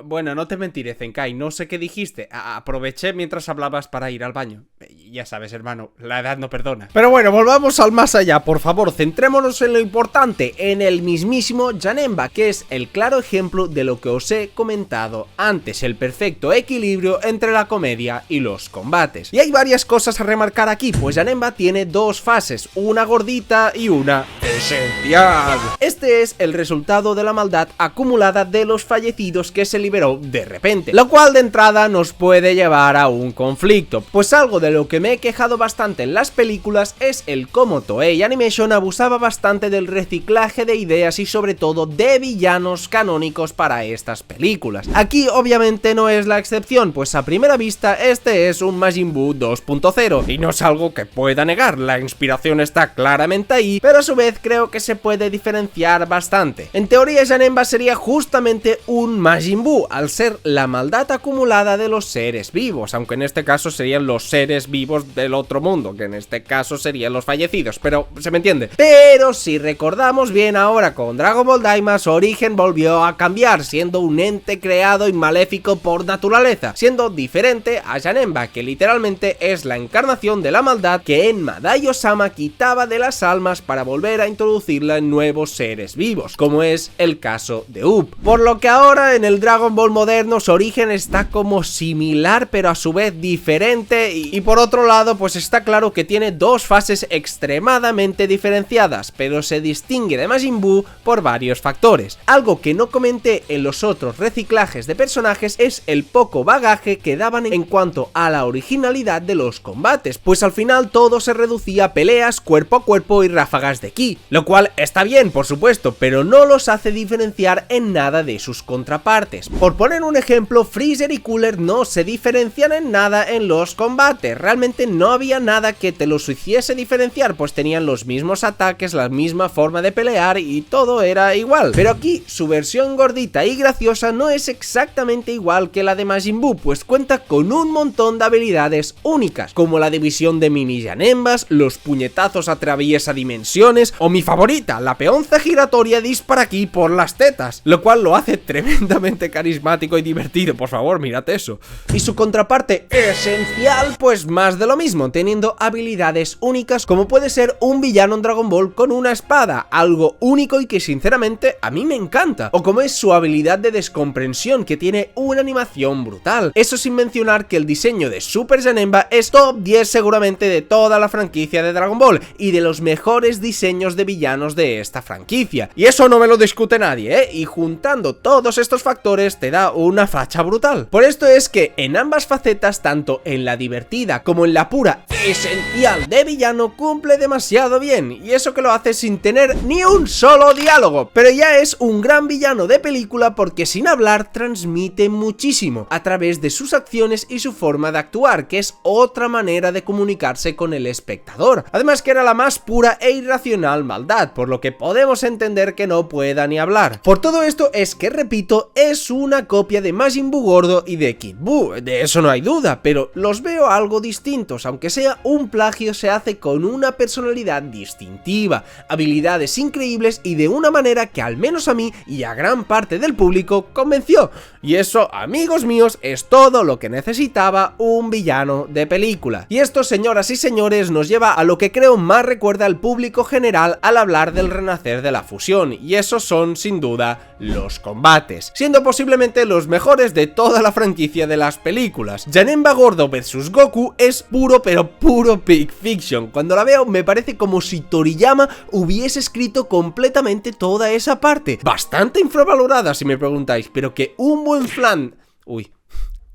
Speaker 1: Bueno, no te mentiré, Zenkai, no sé qué dijiste. Aproveché mientras hablabas para ir al baño. Ya sabes, hermano, la edad no perdona. Pero bueno, volvamos al más allá, por favor. Centrémonos en lo importante, en el mismísimo Janemba, que es el claro ejemplo de lo que os he comentado antes, el perfecto equilibrio entre la comedia y los combates. Y hay varias cosas a remarcar aquí, pues Janemba tiene 2 fases, una gordita y una esencial. Este es el resultado de la maldad acumulada de los fallecidos que se liberó de repente, lo cual de entrada nos puede llevar a un conflicto, pues algo de lo que me he quejado bastante en las películas es el cómo Toei Animation abusaba bastante del reciclaje de ideas y sobre todo de villanos canónicos para estas películas. Aquí obviamente no es la excepción, pues a primera vista este es un Majin Buu 2.0 y no es algo que pueda negar, la inspiración está claramente ahí, pero a su vez creo que se puede diferenciar bastante. En teoría Janemba sería justamente un Majin Majin Buu, al ser la maldad acumulada de los seres vivos, aunque en este caso serían los seres vivos del otro mundo, que en este caso serían los fallecidos, pero se me entiende. Pero si recordamos bien ahora con Dragon Ball Daima, su origen volvió a cambiar, siendo un ente creado y maléfico por naturaleza, siendo diferente a Janemba, que literalmente es la encarnación de la maldad que Enma Daioh-sama quitaba de las almas para volver a introducirla en nuevos seres vivos, como es el caso de Up. Por lo que ahora en el Dragon Ball moderno su origen está como similar pero a su vez diferente y por otro lado pues está claro que tiene dos fases extremadamente diferenciadas, pero se distingue de Majin Buu por varios factores. Algo que no comenté en los otros reciclajes de personajes es el poco bagaje que daban en cuanto a la originalidad de los combates, pues al final todo se reducía a peleas cuerpo a cuerpo y ráfagas de ki, lo cual está bien por supuesto, pero no los hace diferenciar en nada de sus contrapartes. Por poner un ejemplo, Freezer y Cooler no se diferencian en nada en los combates, realmente no había nada que te los hiciese diferenciar, pues tenían los mismos ataques, la misma forma de pelear y todo era igual. Pero aquí su versión gordita y graciosa no es exactamente igual que la de Majin Buu, pues cuenta con un montón de habilidades únicas, como la división de mini Janembas, los puñetazos atraviesa dimensiones o mi favorita, la peonza giratoria dispara aquí por las tetas, lo cual lo hace tremendamente carismático y divertido, por favor, mirad eso. Y su contraparte esencial, pues más de lo mismo, teniendo habilidades únicas como puede ser un villano en Dragon Ball con una espada, algo único y que sinceramente a mí me encanta, o como es su habilidad de descomprensión que tiene una animación brutal, eso sin mencionar que el diseño de Super Janemba es top 10 seguramente de toda la franquicia de Dragon Ball y de los mejores diseños de villanos de esta franquicia, y eso no me lo discute nadie, y juntando todos estos factores te da una facha brutal. Por esto es que en ambas facetas, tanto en la divertida como en la pura esencial de villano, cumple demasiado bien, y eso que lo hace sin tener ni un solo diálogo, pero ya es un gran villano de película porque sin hablar transmite muchísimo a través de sus acciones y su forma de actuar, que es otra manera de comunicarse con el espectador, además que era la más pura e irracional maldad, por lo que podemos entender que no pueda ni hablar. Por todo esto es que, repito, es una copia de Majin Buu gordo y de Kid Buu, de eso no hay duda, pero los veo algo distintos, aunque sea un plagio se hace con una personalidad distintiva, habilidades increíbles y de una manera que al menos a mí y a gran parte del público convenció, y eso, amigos míos, es todo lo que necesitaba un villano de película. Y esto, señoras y señores, nos lleva a lo que creo más recuerda al público general al hablar del renacer de la fusión, y esos son sin duda los combates, siendo posiblemente los mejores de toda la franquicia de las películas. Janemba gordo vs Goku es puro pero puro Pulp Fiction. Cuando la veo me parece como si Toriyama hubiese escrito completamente toda esa parte, bastante infravalorada si me preguntáis, pero que un buen flan... Uy,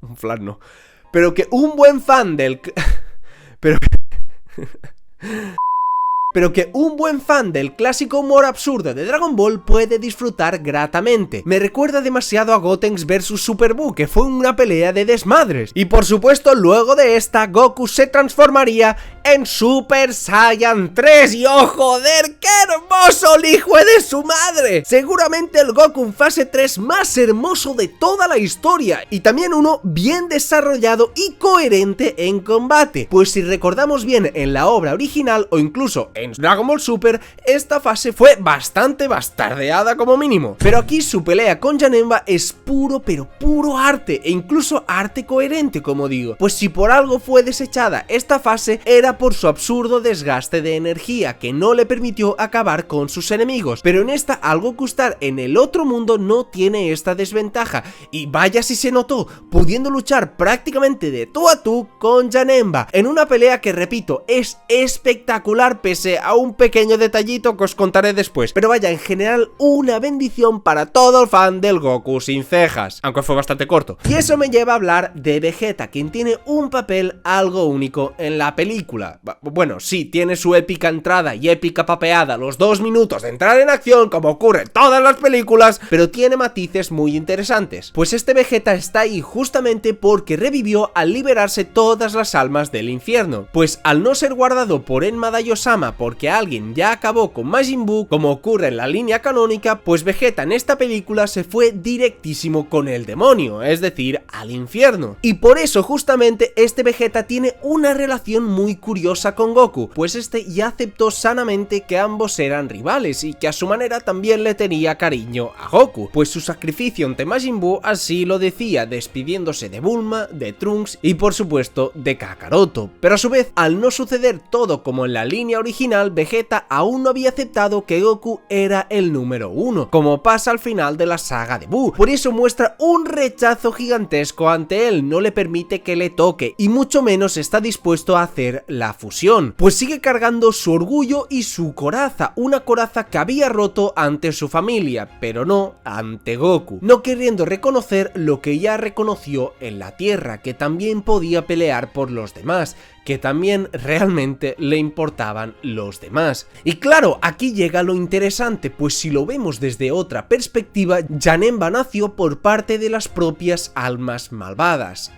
Speaker 1: un flan no. Pero que un buen fan del... Pero que un buen fan del clásico humor absurdo de Dragon Ball puede disfrutar gratamente. Me recuerda demasiado a Gotenks vs Super Buu, que fue una pelea de desmadres. Y por supuesto, luego de esta, Goku se transformaría en Super Saiyan 3. ¡Y oh, joder, qué hermoso el hijo de su madre! Seguramente el Goku en fase 3 más hermoso de toda la historia. Y también uno bien desarrollado y coherente en combate. Pues si recordamos bien en la obra original o incluso en Dragon Ball Super, esta fase fue bastante bastardeada como mínimo, pero aquí su pelea con Janemba es puro pero puro arte, e incluso arte coherente, como digo, pues si por algo fue desechada esta fase era por su absurdo desgaste de energía que no le permitió acabar con sus enemigos, pero en esta al Goku estar en el otro mundo no tiene esta desventaja, y vaya si se notó, pudiendo luchar prácticamente de tú a tú con Janemba, en una pelea que, repito, es espectacular pese a un pequeño detallito que os contaré después, pero vaya, en general una bendición para todo el fan del Goku sin cejas, aunque fue bastante corto. Y eso me lleva a hablar de Vegeta, quien tiene un papel algo único en la película. película. Bueno, sí, tiene su épica entrada y épica papeada, los 2 minutos de entrar en acción como ocurre en todas las películas, pero tiene matices muy interesantes. Pues este Vegeta está ahí justamente porque revivió al liberarse todas las almas del infierno. Pues al no ser guardado por Enma Daiyosama porque alguien ya acabó con Majin Buu, como ocurre en la línea canónica, pues Vegeta en esta película se fue directísimo con el demonio, es decir, al infierno. Y por eso justamente este Vegeta tiene una relación muy curiosa con Goku, pues este ya aceptó sanamente que ambos eran rivales y que a su manera también le tenía cariño a Goku, pues su sacrificio ante Majin Buu así lo decía, despidiéndose de Bulma, de Trunks y por supuesto de Kakaroto. Pero a su vez, al no suceder todo como en la línea original, Vegeta aún no había aceptado que Goku era el número 1, como pasa al final de la saga de Buu. Por eso muestra un rechazo gigantesco ante él, no le permite que le toque y mucho menos está dispuesto a hacer la fusión, pues sigue cargando su orgullo y su coraza, una coraza que había roto ante su familia, pero no ante Goku, no queriendo reconocer lo que ya reconoció en la Tierra, que también podía pelear por los demás, que también realmente le importaban los demás. Y claro, aquí llega lo interesante, pues si lo vemos desde otra perspectiva, Janemba nació por parte de las propias almas malvadas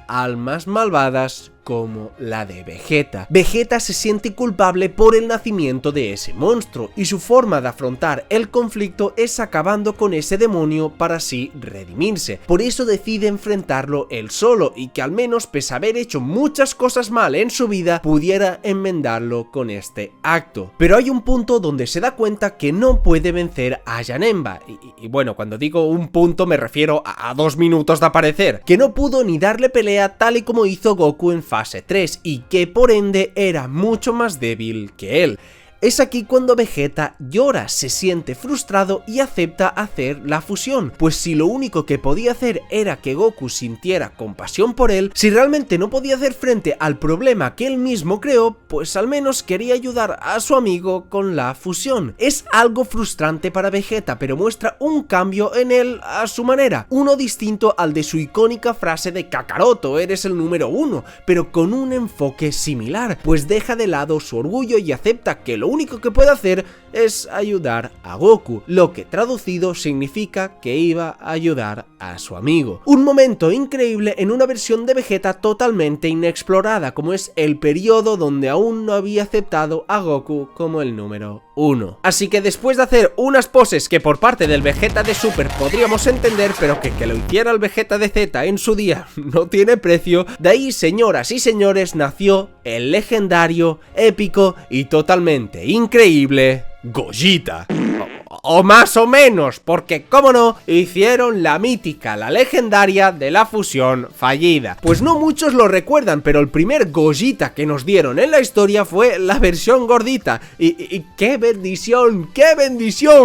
Speaker 1: como la de Vegeta. Vegeta se siente culpable por el nacimiento de ese monstruo y su forma de afrontar el conflicto es acabando con ese demonio para así redimirse. Por eso decide enfrentarlo él solo y que al menos, pese a haber hecho muchas cosas mal en su vida, pudiera enmendarlo con este acto. Pero hay un punto donde se da cuenta que no puede vencer a Janemba y bueno, cuando digo un punto me refiero a 2 minutos de aparecer, que no pudo ni darle pelea tal y como hizo Goku en fase 3 y que por ende era mucho más débil que él. Es aquí cuando Vegeta llora, se siente frustrado y acepta hacer la fusión, pues si lo único que podía hacer era que Goku sintiera compasión por él, si realmente no podía hacer frente al problema que él mismo creó, pues al menos quería ayudar a su amigo con la fusión. Es algo frustrante para Vegeta, pero muestra un cambio en él a su manera, uno distinto al de su icónica frase de Kakaroto, eres el número 1, pero con un enfoque similar, pues deja de lado su orgullo y acepta que lo único que puede hacer es ayudar a Goku, lo que traducido significa que iba a ayudar a su amigo. Un momento increíble en una versión de Vegeta totalmente inexplorada, como es el periodo donde aún no había aceptado a Goku como el número 1. Así que después de hacer unas poses que por parte del Vegeta de Super podríamos entender, pero que lo hiciera el Vegeta de Z en su día no tiene precio, de ahí, señoras y señores, nació el legendario, épico y totalmente increíble Gogeta. O más o menos, porque cómo no, hicieron la mítica, la legendaria de la fusión fallida. Pues no muchos lo recuerdan, pero el primer Gogeta que nos dieron en la historia fue la versión gordita. Y qué bendición,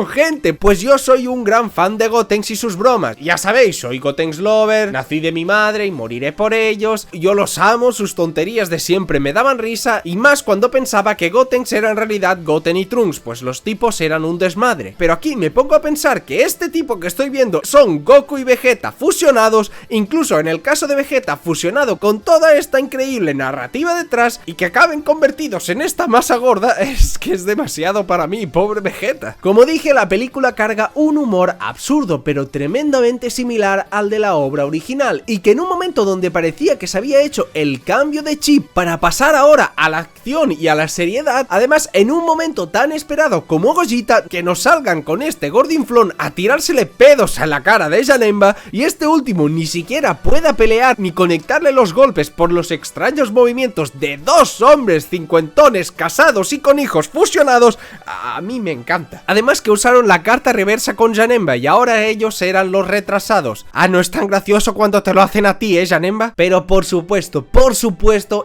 Speaker 1: gente. Pues yo soy un gran fan de Gotenks y sus bromas. Ya sabéis, soy Gotenks lover, nací de mi madre y moriré por ellos. Yo los amo, sus tonterías de siempre me daban risa, y más cuando pensaba que Gotenks era en realidad Goten y Trunks, pues los tipos eran un desmadre. Pero aquí me pongo a pensar que este tipo que estoy viendo son Goku y Vegeta fusionados, incluso en el caso de Vegeta fusionado con toda esta increíble narrativa detrás, y que acaben convertidos en esta masa gorda, es que es demasiado para mí, pobre Vegeta. Como dije, la película carga un humor absurdo, pero tremendamente similar al de la obra original, y que en un momento donde parecía que se había hecho el cambio de chip para pasar ahora a la acción y a la seriedad, además en un momento tan esperado como Gogeta, que nos salgan con este gordinflón a tirársele pedos a la cara de Janemba y este último ni siquiera pueda pelear ni conectarle los golpes por los extraños movimientos de 2 hombres cincuentones casados y con hijos fusionados, a mí me encanta. Además que usaron la carta reversa con Janemba y ahora ellos eran los retrasados. No es tan gracioso cuando te lo hacen a ti, Janemba. Pero por supuesto,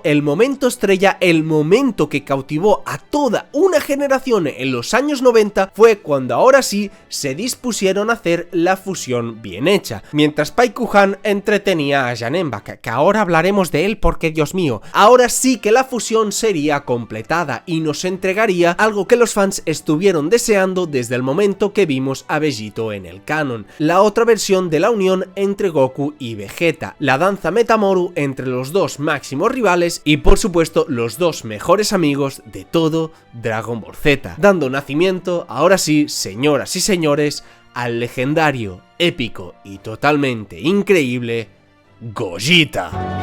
Speaker 1: el momento estrella, el momento que cautivó a toda una generación en los años 90 fue cuando cuando ahora sí se dispusieron a hacer la fusión bien hecha, mientras Paikuhan entretenía a Janemba, que ahora hablaremos de él porque, Dios mío, ahora sí que la fusión sería completada y nos entregaría algo que los fans estuvieron deseando desde el momento que vimos a Vegito en el canon, la otra versión de la unión entre Goku y Vegeta, la danza Metamoru entre los dos máximos rivales y por supuesto los dos mejores amigos de todo Dragon Ball Z, dando nacimiento, ahora sí, señoras y señores, al legendario, épico y totalmente increíble Gogeta.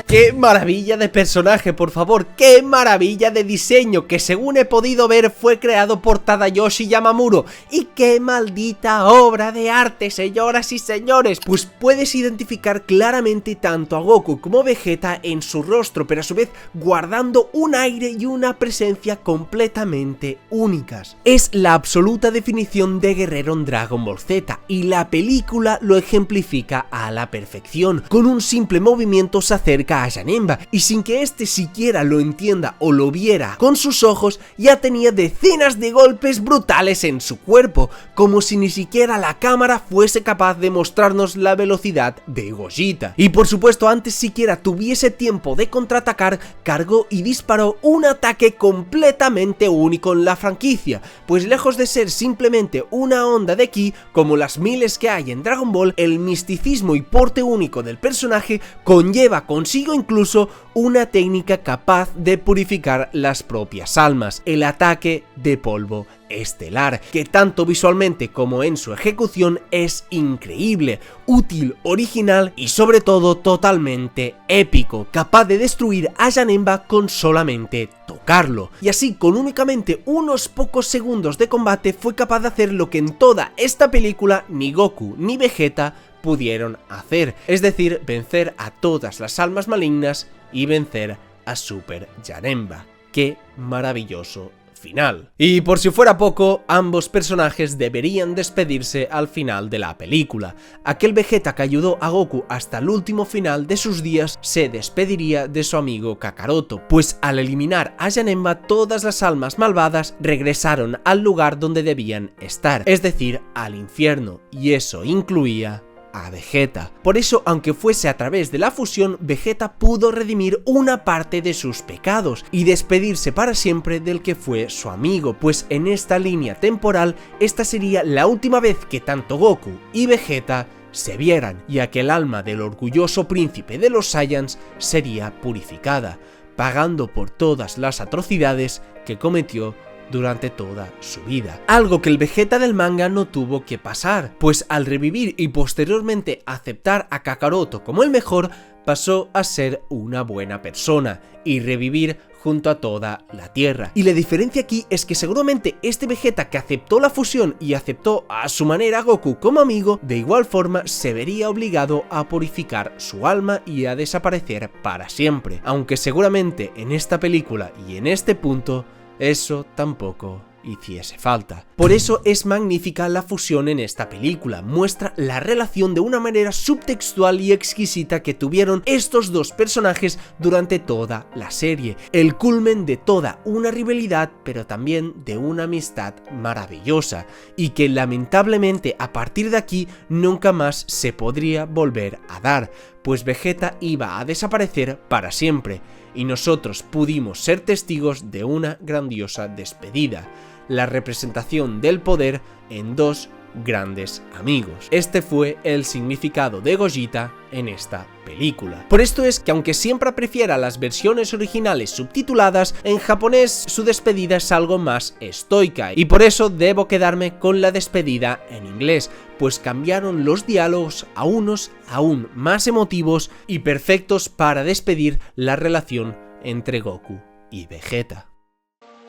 Speaker 1: ¡Qué maravilla de personaje, por favor! ¡Qué maravilla de diseño! Que según he podido ver fue creado por Tadayoshi Yamamuro. ¡Y qué maldita obra de arte, señoras y señores! Pues puedes identificar claramente tanto a Goku como a Vegeta en su rostro, pero a su vez guardando un aire y una presencia completamente únicas. Es la absoluta definición de guerrero en Dragon Ball Z, y la película lo ejemplifica a la perfección. Con un simple movimiento se acerca a Janemba, y sin que éste siquiera lo entienda o lo viera con sus ojos, ya tenía decenas de golpes brutales en su cuerpo, como si ni siquiera la cámara fuese capaz de mostrarnos la velocidad de Gogeta. Y por supuesto, antes siquiera tuviese tiempo de contraatacar, cargó y disparó un ataque completamente único en la franquicia, pues lejos de ser simplemente una onda de ki como las miles que hay en Dragon Ball, el misticismo y porte único del personaje conlleva consigo incluso una técnica capaz de purificar las propias almas, el ataque de polvo estelar, que tanto visualmente como en su ejecución es increíble, útil, original y sobre todo totalmente épico, capaz de destruir a Janemba con solamente tocarlo. Y así, con únicamente unos pocos segundos de combate, fue capaz de hacer lo que en toda esta película ni Goku ni Vegeta pudieron hacer, es decir, vencer a todas las almas malignas y vencer a Super Janemba. ¡Qué maravilloso final! Y por si fuera poco, ambos personajes deberían despedirse al final de la película. Aquel Vegeta que ayudó a Goku hasta el último final de sus días se despediría de su amigo Kakaroto, pues al eliminar a Janemba todas las almas malvadas regresaron al lugar donde debían estar, es decir, al infierno, y eso incluía a Vegeta. Por eso, aunque fuese a través de la fusión, Vegeta pudo redimir una parte de sus pecados y despedirse para siempre del que fue su amigo, pues en esta línea temporal esta sería la última vez que tanto Goku y Vegeta se vieran, ya que el alma del orgulloso príncipe de los Saiyans sería purificada, pagando por todas las atrocidades que cometió durante toda su vida. Algo que el Vegeta del manga no tuvo que pasar, pues al revivir y posteriormente aceptar a Kakaroto como el mejor, pasó a ser una buena persona y revivir junto a toda la Tierra. Y la diferencia aquí es que seguramente este Vegeta que aceptó la fusión y aceptó a su manera a Goku como amigo, de igual forma se vería obligado a purificar su alma y a desaparecer para siempre, aunque seguramente en esta película y en este punto eso tampoco hiciese falta. Por eso es magnífica la fusión en esta película, muestra la relación de una manera subtextual y exquisita que tuvieron estos dos personajes durante toda la serie, el culmen de toda una rivalidad pero también de una amistad maravillosa, y que lamentablemente a partir de aquí nunca más se podría volver a dar, pues Vegeta iba a desaparecer para siempre, y nosotros pudimos ser testigos de una grandiosa despedida, la representación del poder en dos grandes amigos. Este fue el significado de Gogeta en esta película. Por esto es que, aunque siempre prefiera las versiones originales subtituladas, en japonés su despedida es algo más estoica, y por eso debo quedarme con la despedida en inglés, pues cambiaron los diálogos a unos aún más emotivos y perfectos para despedir la relación entre Goku y Vegeta.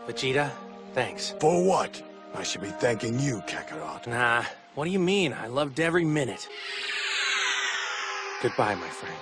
Speaker 3: Vegeta, thanks.
Speaker 4: For what? I should be thanking you, Kakarot.
Speaker 3: Nah, what do you mean? I loved every minute. Goodbye, my friend.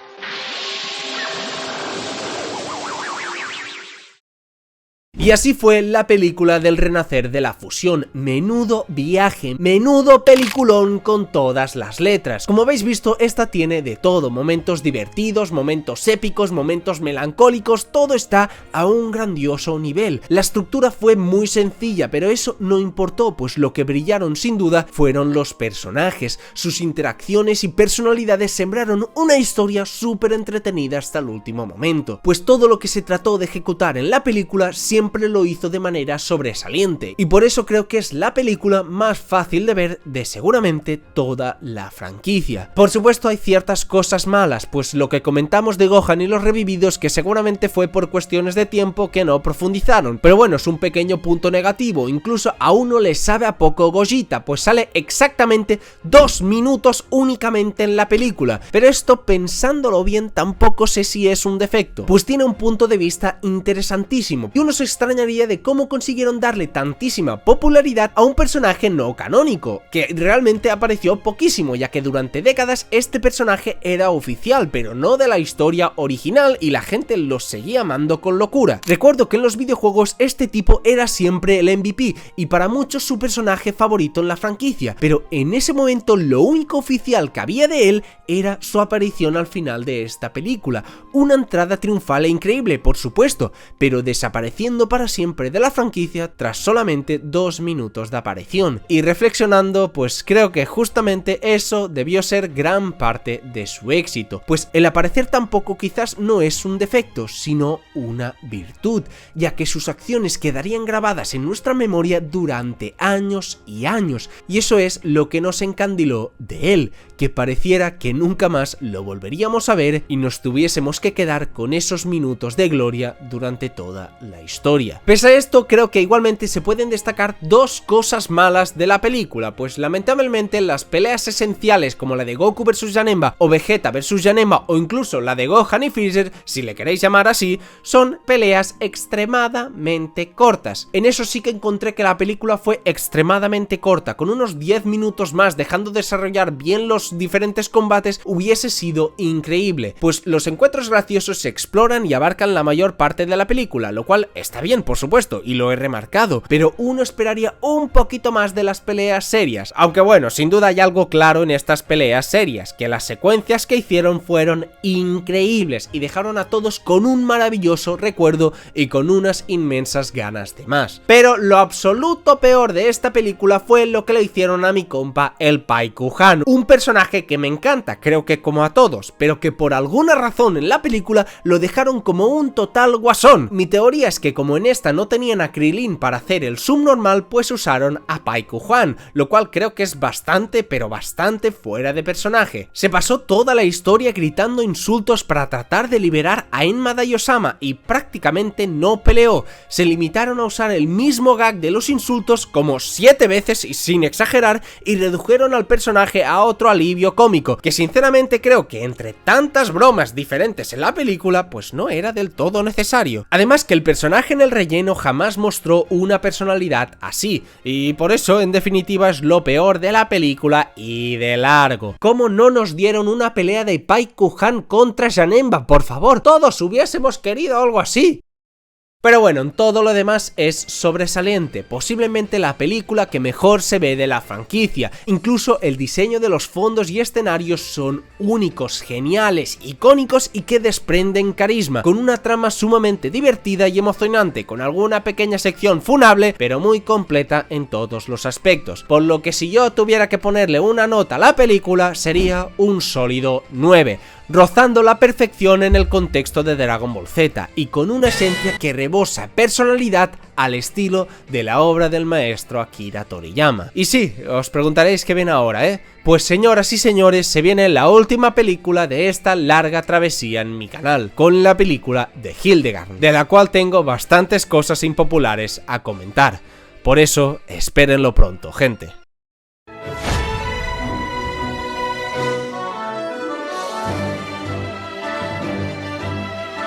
Speaker 1: Y así fue la película del renacer de la fusión. Menudo viaje, menudo peliculón con todas las letras. Como habéis visto, esta tiene de todo, momentos divertidos, momentos épicos, momentos melancólicos, todo está a un grandioso nivel. La estructura fue muy sencilla, pero eso no importó, pues lo que brillaron sin duda fueron los personajes. Sus interacciones y personalidades sembraron una historia súper entretenida hasta el último momento, pues todo lo que se trató de ejecutar en la película siempre lo hizo de manera sobresaliente, y por eso creo que es la película más fácil de ver de seguramente toda la franquicia. Por supuesto hay ciertas cosas malas, pues lo que comentamos de Gohan y los revividos, que seguramente fue por cuestiones de tiempo que no profundizaron, pero bueno, es un pequeño punto negativo. Incluso a uno le sabe a poco Gogeta, pues sale exactamente 2 minutos únicamente en la película, pero esto, pensándolo bien, tampoco sé si es un defecto, pues tiene un punto de vista interesantísimo, y uno se extrañaría de cómo consiguieron darle tantísima popularidad a un personaje no canónico, que realmente apareció poquísimo, ya que durante décadas este personaje era oficial, pero no de la historia original, y la gente lo seguía amando con locura. Recuerdo que en los videojuegos este tipo era siempre el MVP, y para muchos su personaje favorito en la franquicia, pero en ese momento lo único oficial que había de él era su aparición al final de esta película, una entrada triunfal e increíble, por supuesto, pero desapareciendo para siempre de la franquicia tras solamente 2 minutos de aparición. Y reflexionando, pues creo que justamente eso debió ser gran parte de su éxito, pues el aparecer tampoco quizás no es un defecto, sino una virtud, ya que sus acciones quedarían grabadas en nuestra memoria durante años y años, y eso es lo que nos encandiló de él, que pareciera que nunca más lo volveríamos a ver y nos tuviésemos que quedar con esos minutos de gloria durante toda la historia. Pese a esto, creo que igualmente se pueden destacar 2 cosas malas de la película, pues lamentablemente las peleas esenciales como la de Goku vs Janemba o Vegeta vs Janemba, o incluso la de Gohan y Freezer, si le queréis llamar así, son peleas extremadamente cortas. En eso sí que encontré que la película fue extremadamente corta, con unos 10 minutos más dejando desarrollar bien los diferentes combates hubiese sido increíble, pues los encuentros graciosos se exploran y abarcan la mayor parte de la película, lo cual está bien, por supuesto, y lo he remarcado, pero uno esperaría un poquito más de las peleas serias, aunque bueno, sin duda hay algo claro en estas peleas serias, que las secuencias que hicieron fueron increíbles y dejaron a todos con un maravilloso recuerdo y con unas inmensas ganas de más. Pero lo absoluto peor de esta película fue lo que le hicieron a mi compa el Paikuhan, un personaje que me encanta, creo que como a todos, pero que por alguna razón en la película lo dejaron como un total guasón. Mi teoría es que como en esta no tenían a Krillin para hacer el subnormal, pues usaron a Paikuhan, lo cual creo que es bastante, pero bastante fuera de personaje. Se pasó toda la historia gritando insultos para tratar de liberar a Enma Daiyosama y prácticamente no peleó. Se limitaron a usar el mismo gag de los insultos como 7 veces y sin exagerar, y redujeron al personaje a otro alivio cómico, que sinceramente creo que entre tantas bromas diferentes en la película, pues no era del todo necesario. Además que el personaje en el relleno jamás mostró una personalidad así, y por eso en definitiva es lo peor de la película y de largo. ¿Cómo no nos dieron una pelea de Paikuhan contra Janemba? Por favor, todos hubiésemos querido algo así. Pero bueno, en todo lo demás es sobresaliente, posiblemente la película que mejor se ve de la franquicia. Incluso el diseño de los fondos y escenarios son únicos, geniales, icónicos y que desprenden carisma, con una trama sumamente divertida y emocionante, con alguna pequeña sección funable, pero muy completa en todos los aspectos. Por lo que si yo tuviera que ponerle una nota a la película, sería un sólido 9. Rozando la perfección en el contexto de Dragon Ball Z y con una esencia que rebosa personalidad al estilo de la obra del maestro Akira Toriyama. Y sí, os preguntaréis qué viene ahora, ¿eh? Pues señoras y señores, se viene la última película de esta larga travesía en mi canal, con la película de Hildegard, de la cual tengo bastantes cosas impopulares a comentar. Por eso, espérenlo pronto, gente.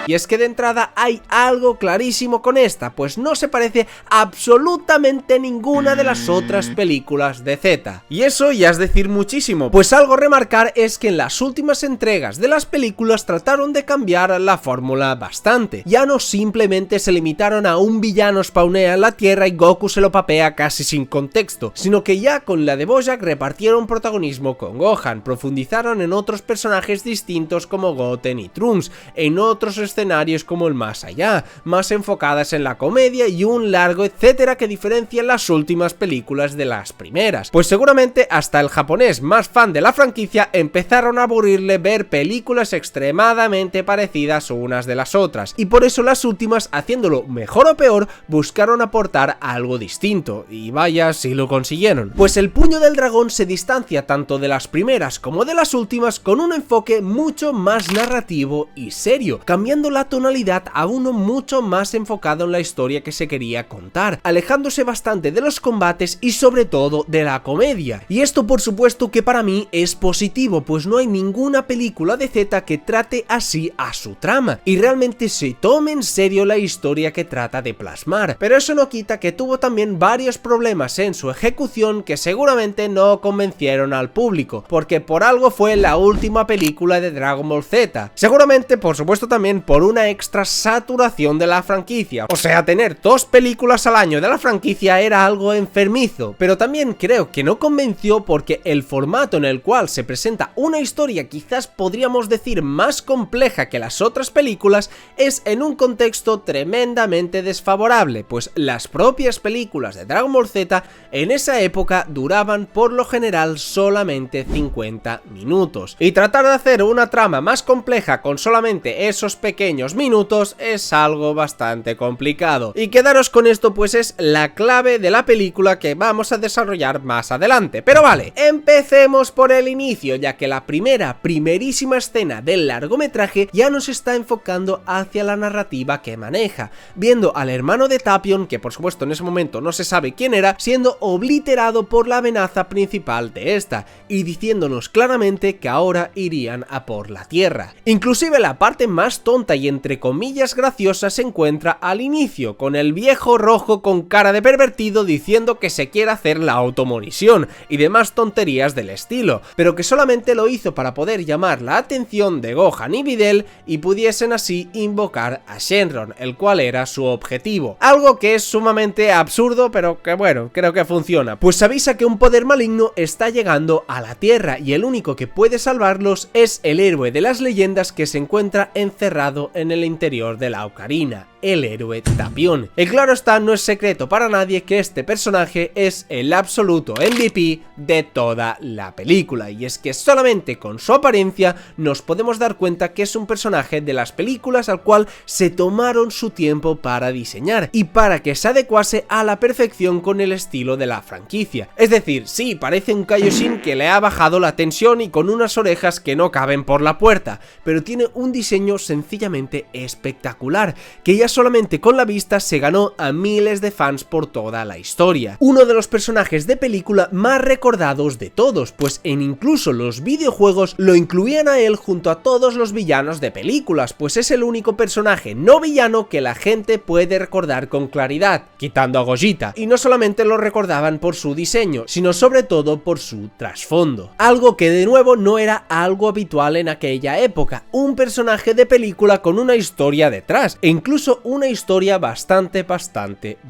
Speaker 1: Y es que de entrada hay algo clarísimo con esta, pues no se parece a absolutamente ninguna de las otras películas de Z. Y eso ya es decir muchísimo, pues algo a remarcar es que en las últimas entregas de las películas trataron de cambiar la fórmula bastante. Ya no simplemente se limitaron a un villano spawnea en la Tierra y Goku se lo papea casi sin contexto, sino que ya con la de Bojack repartieron protagonismo con Gohan, profundizaron en otros personajes distintos como Goten y Trunks, en otros escenarios como el más allá, más enfocadas en la comedia y un largo etcétera que diferencian las últimas películas de las primeras. Pues seguramente hasta el japonés más fan de la franquicia empezaron a aburrirle ver películas extremadamente parecidas unas de las otras, y por eso las últimas, haciéndolo mejor o peor, buscaron aportar algo distinto, y vaya si lo consiguieron. Pues el Puño del Dragón se distancia tanto de las primeras como de las últimas con un enfoque mucho más narrativo y serio, cambiando la tonalidad a uno mucho más enfocado en la historia que se quería contar, alejándose bastante de los combates y sobre todo de la comedia. Y esto por supuesto que para mí es positivo, pues no hay ninguna película de Z que trate así a su trama y realmente se tome en serio la historia que trata de plasmar, pero eso no quita que tuvo también varios problemas en su ejecución que seguramente no convencieron al público, porque por algo fue la última película de Dragon Ball Z, seguramente por supuesto también por una extra saturación de la franquicia, o sea, tener 2 películas al año de la franquicia era algo enfermizo, pero también creo que no convenció porque el formato en el cual se presenta una historia quizás podríamos decir más compleja que las otras películas es en un contexto tremendamente desfavorable, pues las propias películas de Dragon Ball Z en esa época duraban por lo general solamente 50 minutos, y tratar de hacer una trama más compleja con solamente esos pequeños minutos es algo bastante complicado, y quedaros con esto pues es la clave de la película que vamos a desarrollar más adelante. Pero vale, empecemos por el inicio, ya que la primerísima escena del largometraje ya nos está enfocando hacia la narrativa que maneja, viendo al hermano de Tapion, que por supuesto en ese momento no se sabe quién era, siendo obliterado por la amenaza principal de esta, y diciéndonos claramente que ahora irían a por la Tierra. Inclusive la parte más tonta y entre comillas graciosa se encuentra al inicio, con el viejo rojo con cara de pervertido diciendo que se quiere hacer la automorisión y demás tonterías del estilo, pero que solamente lo hizo para poder llamar la atención de Gohan y Videl y pudiesen así invocar a Shenron, el cual era su objetivo. Algo que es sumamente absurdo, pero que bueno, creo que funciona, pues avisa que un poder maligno está llegando a la Tierra y el único que puede salvarlos es el héroe de las leyendas que se encuentra encerrado en el interior de la Ocarina, el héroe Tapion. Y claro está, no es secreto para nadie que este personaje es el absoluto MVP de toda la película, y es que solamente con su apariencia nos podemos dar cuenta que es un personaje de las películas al cual se tomaron su tiempo para diseñar y para que se adecuase a la perfección con el estilo de la franquicia. Es decir, sí, parece un Kaioshin que le ha bajado la tensión y con unas orejas que no caben por la puerta, pero tiene un diseño sencillamente espectacular, que ya solamente con la vista se ganó a miles de fans por toda la historia. Uno de los personajes de película más recordados de todos, pues en incluso los videojuegos lo incluían a él junto a todos los villanos de películas, pues es el único personaje no villano que la gente puede recordar con claridad, quitando a Gogeta, y no solamente lo recordaban por su diseño, sino sobre todo por su trasfondo. Algo que de nuevo no era algo habitual en aquella época, un personaje de película con una historia detrás, e incluso una historia bastante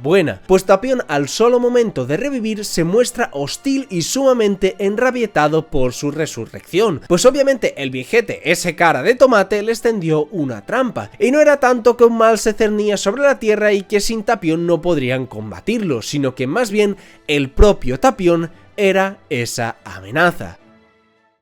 Speaker 1: buena, pues Tapion al solo momento de revivir se muestra hostil y sumamente enrabietado por su resurrección, pues obviamente el viejete, ese cara de tomate, les tendió una trampa, y no era tanto que un mal se cernía sobre la Tierra y que sin Tapion no podrían combatirlo, sino que más bien el propio Tapion era esa amenaza.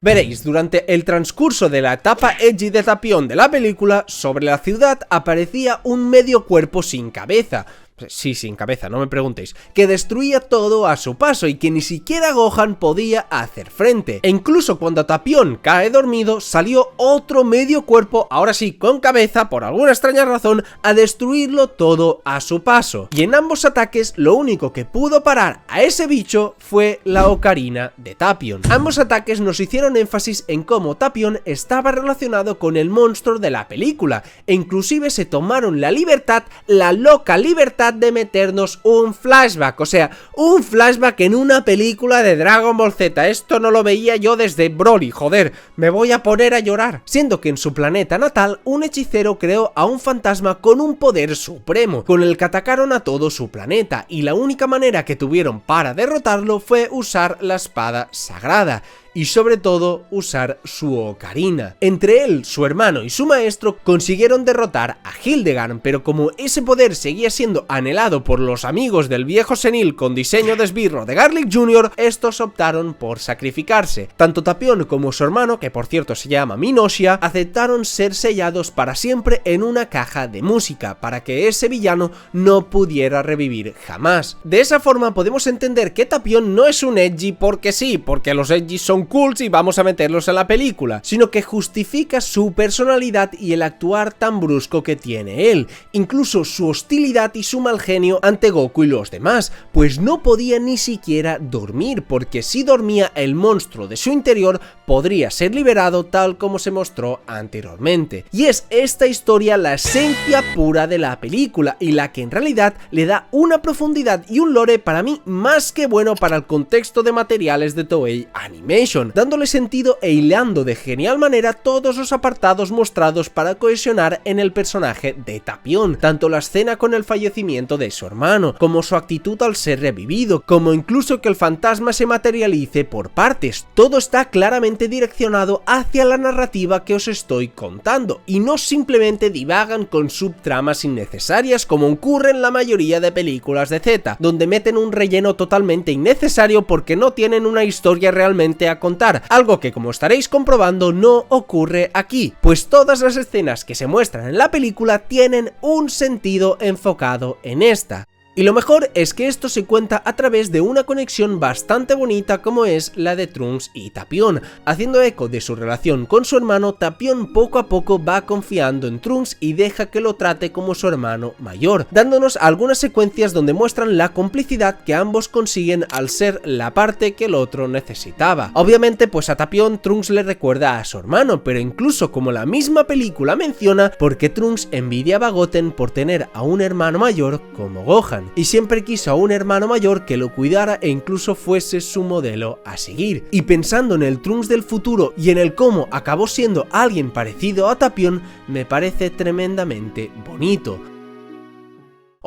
Speaker 1: Veréis, durante el transcurso de la etapa edgy de Tapion de la película, sobre la ciudad aparecía un medio cuerpo sin cabeza, sí, sin cabeza, no me preguntéis, que destruía todo a su paso y que ni siquiera Gohan podía hacer frente. E incluso cuando Tapión cae dormido, salió otro medio cuerpo, ahora sí con cabeza, por alguna extraña razón, a destruirlo todo a su paso. Y en ambos ataques, lo único que pudo parar a ese bicho fue la ocarina de Tapión. Ambos ataques nos hicieron énfasis en cómo Tapión estaba relacionado con el monstruo de la película, e inclusive se tomaron la libertad, la loca libertad de meternos un flashback, o sea, un flashback en una película de Dragon Ball Z. Esto no lo veía yo desde Broly, joder, me voy a poner a llorar. Siendo que en su planeta natal, un hechicero creó a un fantasma con un poder supremo, con el que atacaron a todo su planeta, y la única manera que tuvieron para derrotarlo fue usar la espada sagrada. Y sobre todo usar su ocarina. Entre él, su hermano y su maestro consiguieron derrotar a Hildegard, pero como ese poder seguía siendo anhelado por los amigos del viejo senil con diseño de esbirro de Garlic Jr., estos optaron por sacrificarse. Tanto Tapión como su hermano, que por cierto se llama Minoshia, aceptaron ser sellados para siempre en una caja de música, para que ese villano no pudiera revivir jamás. De esa forma podemos entender que Tapión no es un edgy porque sí, porque los edgy son cools y vamos a meterlos en la película, sino que justifica su personalidad y el actuar tan brusco que tiene él, incluso su hostilidad y su mal genio ante Goku y los demás, pues no podía ni siquiera dormir, porque si dormía el monstruo de su interior podría ser liberado tal como se mostró anteriormente. Y es esta historia la esencia pura de la película y la que en realidad le da una profundidad y un lore para mí más que bueno para el contexto de materiales de Toei Animation, dándole sentido e hilando de genial manera todos los apartados mostrados para cohesionar en el personaje de Tapión, tanto la escena con el fallecimiento de su hermano, como su actitud al ser revivido, como incluso que el fantasma se materialice por partes. Todo está claramente direccionado hacia la narrativa que os estoy contando, y no simplemente divagan con subtramas innecesarias como ocurre en la mayoría de películas de Z, donde meten un relleno totalmente innecesario porque no tienen una historia realmente a contar, algo que como estaréis comprobando no ocurre aquí, pues todas las escenas que se muestran en la película tienen un sentido enfocado en esta. Y lo mejor es que esto se cuenta a través de una conexión bastante bonita como es la de Trunks y Tapión. Haciendo eco de su relación con su hermano, Tapión poco a poco va confiando en Trunks y deja que lo trate como su hermano mayor, dándonos algunas secuencias donde muestran la complicidad que ambos consiguen al ser la parte que el otro necesitaba. Obviamente pues a Tapión Trunks le recuerda a su hermano, pero incluso como la misma película menciona, porque Trunks envidiaba a Goten por tener a un hermano mayor como Gohan, y siempre quiso a un hermano mayor que lo cuidara e incluso fuese su modelo a seguir. Y pensando en el Trunks del futuro y en el cómo acabó siendo alguien parecido a Tapión, me parece tremendamente bonito.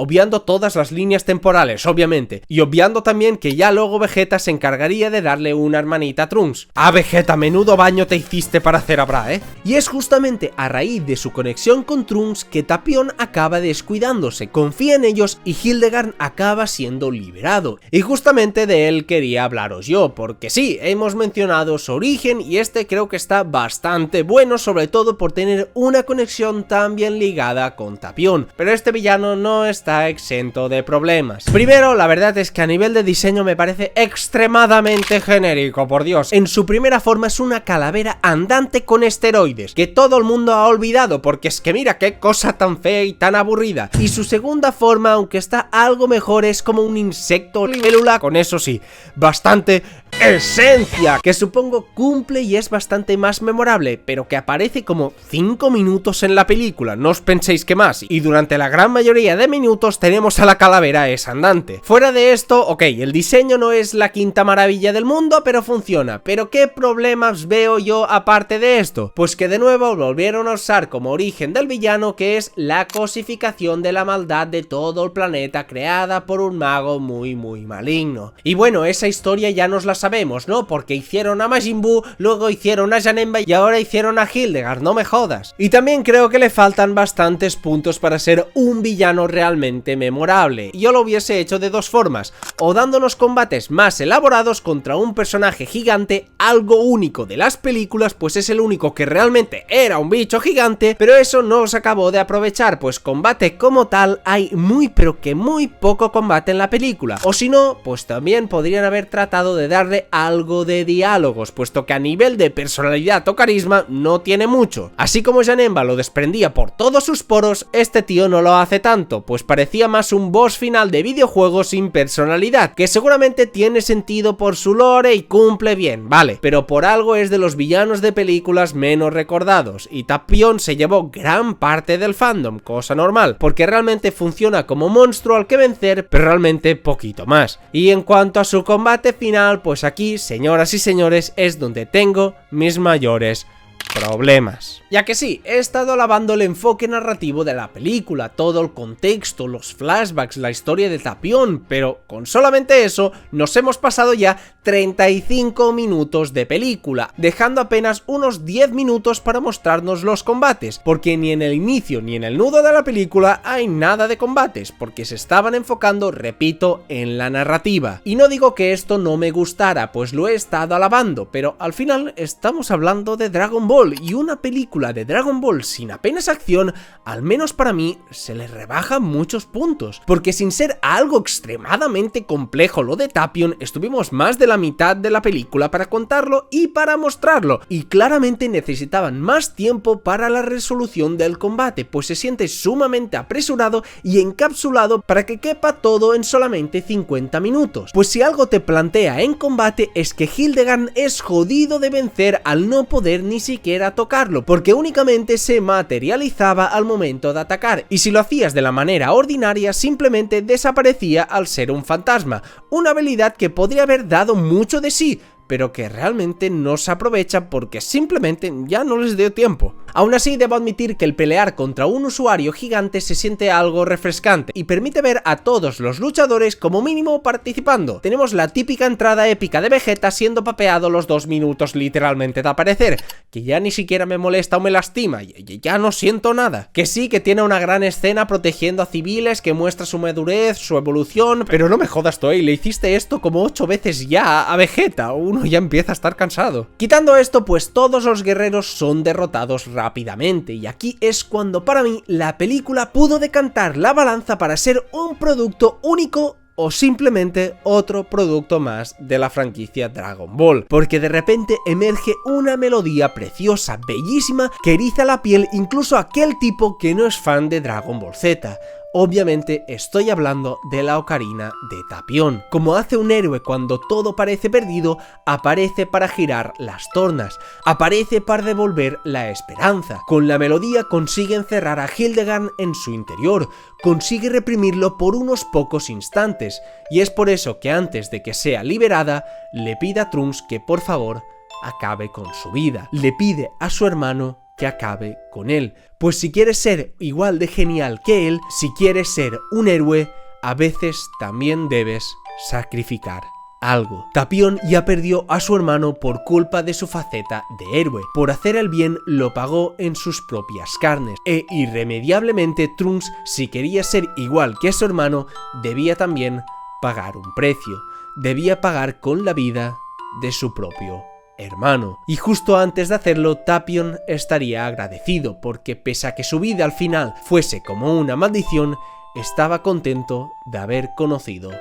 Speaker 1: Obviando todas las líneas temporales, obviamente, y obviando también que ya luego Vegeta se encargaría de darle una hermanita a Trunks. Ah, Vegeta, menudo baño te hiciste para hacer a Bra, ¿eh? Y es justamente a raíz de su conexión con Trunks que Tapión acaba descuidándose, confía en ellos y Hildegard acaba siendo liberado. Y justamente de él quería hablaros yo, porque sí, hemos mencionado su origen y este creo que está bastante bueno, sobre todo por tener una conexión tan bien ligada con Tapión, pero este villano no está exento de problemas. Primero, la verdad es que a nivel de diseño me parece extremadamente genérico, por Dios. En su primera forma es una calavera andante con esteroides, que todo el mundo ha olvidado, porque es que mira qué cosa tan fea y tan aburrida. Y su segunda forma, aunque está algo mejor, es como un insecto libélula, con eso sí, bastante esencia, que supongo cumple y es bastante más memorable, pero que aparece como 5 minutos en la película, no os penséis que más, y durante la gran mayoría de minutos tenemos a la calavera esa andante. Fuera de esto, ok, el diseño no es la quinta maravilla del mundo, pero funciona. Pero ¿qué problemas veo yo aparte de esto? Pues que de nuevo volvieron a usar como origen del villano, que es la cosificación de la maldad de todo el planeta creada por un mago muy maligno. Y bueno, esa historia ya nos la sabemos, ¿no? Porque hicieron a Majin Buu, luego hicieron a Janemba y ahora hicieron a Hildegard, no me jodas. Y también creo que le faltan bastantes puntos para ser un villano realmente memorable. Yo lo hubiese hecho de dos formas. o dándonos combates más elaborados contra un personaje gigante, algo único de las películas, pues es el único que realmente era un bicho gigante, pero eso no se acabó de aprovechar, pues combate como tal hay muy pero que muy poco combate en la película, o si no, pues también podrían haber tratado de darle algo de diálogos, puesto que a nivel de personalidad o carisma no tiene mucho. Así como Janemba lo desprendía por todos sus poros, este tío no lo hace tanto, pues parecía más un boss final de videojuego sin personalidad, que seguramente tiene sentido por su lore y cumple bien, vale, pero por algo es de los villanos de películas menos recordados, y Tapion se llevó gran parte del fandom, cosa normal, porque realmente funciona como monstruo al que vencer, pero realmente poquito más. Y en cuanto a su combate final, pues aquí, señoras y señores, es donde tengo mis mayores problemas. Ya que sí, he estado alabando el enfoque narrativo de la película, todo el contexto, los flashbacks, la historia de Tapion, pero con solamente eso nos hemos pasado ya 35 minutos de película, dejando apenas unos 10 minutos para mostrarnos los combates, porque ni en el inicio ni en el nudo de la película hay nada de combates, porque se estaban enfocando, repito, en la narrativa. Y no digo que esto no me gustara, pues lo he estado alabando, pero al final estamos hablando de Dragon Ball, y una película de Dragon Ball sin apenas acción, al menos para mí, se le rebaja muchos puntos, porque sin ser algo extremadamente complejo lo de Tapion, estuvimos más de la mitad de la película para contarlo y para mostrarlo, y claramente necesitaban más tiempo para la resolución del combate, pues se siente sumamente apresurado y encapsulado para que quepa todo en solamente 50 minutos. Pues si algo te plantea en combate es que Hildegard es jodido de vencer al no poder ni siquiera tocarlo, porque únicamente se materializaba al momento de atacar, y si lo hacías de la manera ordinaria simplemente desaparecía al ser un fantasma, una habilidad que podría haber dado mucho de sí, pero que realmente no se aprovecha porque simplemente ya no les dio tiempo. Aún así, debo admitir que el pelear contra un usuario gigante se siente algo refrescante y permite ver a todos los luchadores como mínimo participando. Tenemos la típica entrada épica de Vegeta siendo papeado los 2 minutos literalmente de aparecer, que ya ni siquiera me molesta o me lastima, y ya no siento nada. Que sí, que tiene una gran escena protegiendo a civiles que muestra su madurez, su evolución, pero no me jodas, Toei, le hiciste esto como 8 veces ya a Vegeta, uno ya empieza a estar cansado. Quitando esto, pues todos los guerreros son derrotados rápidamente, y aquí es cuando para mí la película pudo decantar la balanza para ser un producto único o simplemente otro producto más de la franquicia Dragon Ball, porque de repente emerge una melodía preciosa, bellísima, que eriza la piel incluso a aquel tipo que no es fan de Dragon Ball Z. Obviamente estoy hablando de la ocarina de Tapion. Como hace un héroe cuando todo parece perdido, aparece para girar las tornas, aparece para devolver la esperanza. Con la melodía consigue encerrar a Hildegard en su interior, consigue reprimirlo por unos pocos instantes, y es por eso que antes de que sea liberada, le pide a Trunks que por favor acabe con su vida. Le pide a su hermano que acabe con él, pues si quieres ser igual de genial que él, si quieres ser un héroe, a veces también debes sacrificar algo. Tapion ya perdió a su hermano por culpa de su faceta de héroe. Por hacer el bien lo pagó en sus propias carnes, e irremediablemente Trunks, si quería ser igual que su hermano, debía también pagar un precio. Debía pagar con la vida de su propio hermano. Y justo antes de hacerlo, Tapion estaría agradecido, porque pese a que su vida al final fuese como una maldición, estaba contento de haber conocido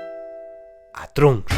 Speaker 1: a Trunks.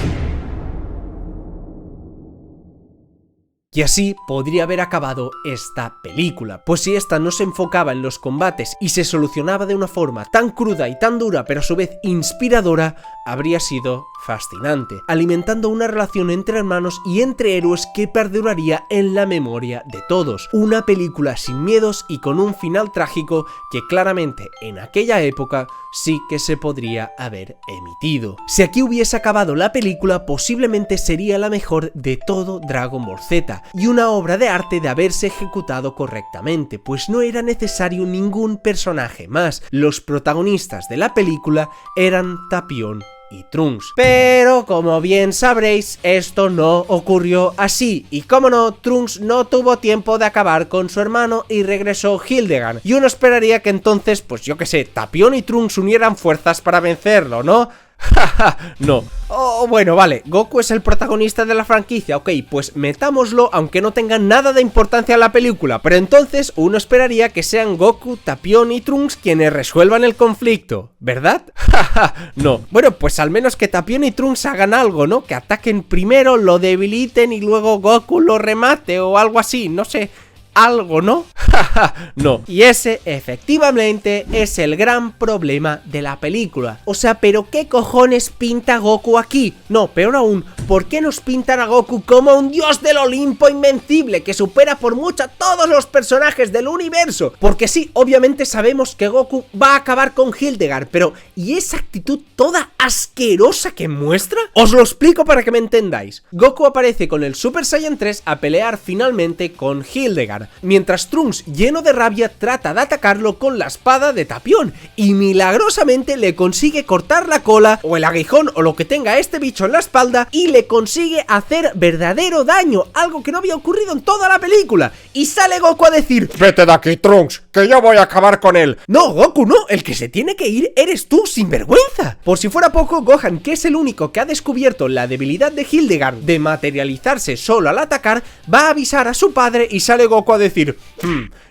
Speaker 1: Y así podría haber acabado esta película, pues si esta no se enfocaba en los combates y se solucionaba de una forma tan cruda y tan dura pero a su vez inspiradora, habría sido fascinante, alimentando una relación entre hermanos y entre héroes que perduraría en la memoria de todos. Una película sin miedos y con un final trágico que claramente en aquella época sí que se podría haber emitido. Si aquí hubiese acabado la película, posiblemente sería la mejor de todo Dragon Ball Z, y una obra de arte de haberse ejecutado correctamente, pues no era necesario ningún personaje más. Los protagonistas de la película eran Tapion y Trunks. Pero como bien sabréis, esto no ocurrió así, y como no, Trunks no tuvo tiempo de acabar con su hermano y regresó Hildegard, y uno esperaría que entonces, pues yo que sé, Tapion y Trunks unieran fuerzas para vencerlo, ¿no? Jaja, no. Oh, bueno, vale, Goku es el protagonista de la franquicia, ok, pues metámoslo aunque no tenga nada de importancia en la película, pero entonces uno esperaría que sean Goku, Tapión y Trunks quienes resuelvan el conflicto, ¿verdad? Jaja, no. Bueno, pues al menos que Tapión y Trunks hagan algo, ¿no? Que ataquen primero, lo debiliten y luego Goku lo remate o algo así, no sé. Algo, ¿no? Jaja, no. Y ese, efectivamente, es el gran problema de la película. O sea, ¿pero qué cojones pinta Goku aquí? No, peor aún, ¿por qué nos pintan a Goku como un dios del Olimpo invencible que supera por mucho a todos los personajes del universo? Porque sí, obviamente sabemos que Goku va a acabar con Hildegard, pero ¿y esa actitud toda asquerosa que muestra? Os lo explico para que me entendáis. Goku aparece con el Super Saiyan 3 a pelear finalmente con Hildegard, mientras Trunks, lleno de rabia, trata de atacarlo con la espada de Tapión y milagrosamente le consigue cortar la cola o el aguijón o lo que tenga este bicho en la espalda y le consigue hacer verdadero daño, algo que no había ocurrido en toda la película. Y sale Goku a decir:
Speaker 5: Vete de aquí, Trunks, que yo voy a acabar con él.
Speaker 1: No, Goku, no, el que se tiene que ir eres tú, sinvergüenza. Por si fuera poco, Gohan, que es el único que ha descubierto la debilidad de Hildegard de materializarse solo al atacar, va a avisar a su padre y sale Goku a decir: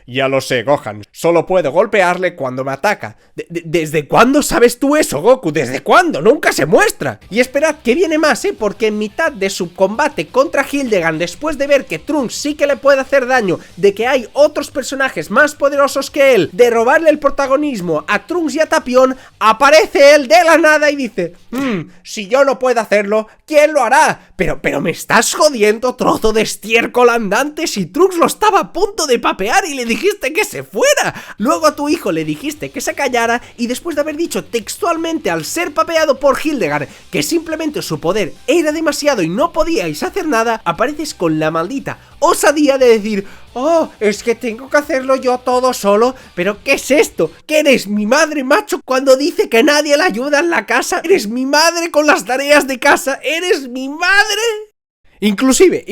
Speaker 5: Ya lo sé, Gohan, solo puedo golpearle cuando me ataca.
Speaker 1: ¿Desde cuándo sabes tú eso, Goku? ¿Desde cuándo? Nunca se muestra. Y esperad que viene más, porque en mitad de su combate contra Hildegard, después de ver que Trunks sí que le puede hacer daño, de que hay otros personajes más poderosos que él, de robarle el protagonismo a Trunks y a Tapión, aparece él de la nada y dice: si yo no puedo hacerlo, ¿quién lo hará? Pero me estás jodiendo, trozo de estiércol andante, si Trunks lo estaba a punto de papear y le dijiste que se fuera. Luego a tu hijo le dijiste que se callara y después de haber dicho textualmente al ser papeado por Hildegard que simplemente su poder era demasiado y no podíais hacer nada, apareces con la maldita osadía de decir: oh, es que tengo que hacerlo yo todo solo. ¿Pero qué es esto? ¿Que eres mi madre, macho, cuando dice que nadie le ayuda en la casa? ¿Eres mi madre con las tareas de casa? ¿Eres mi madre? Inclusive,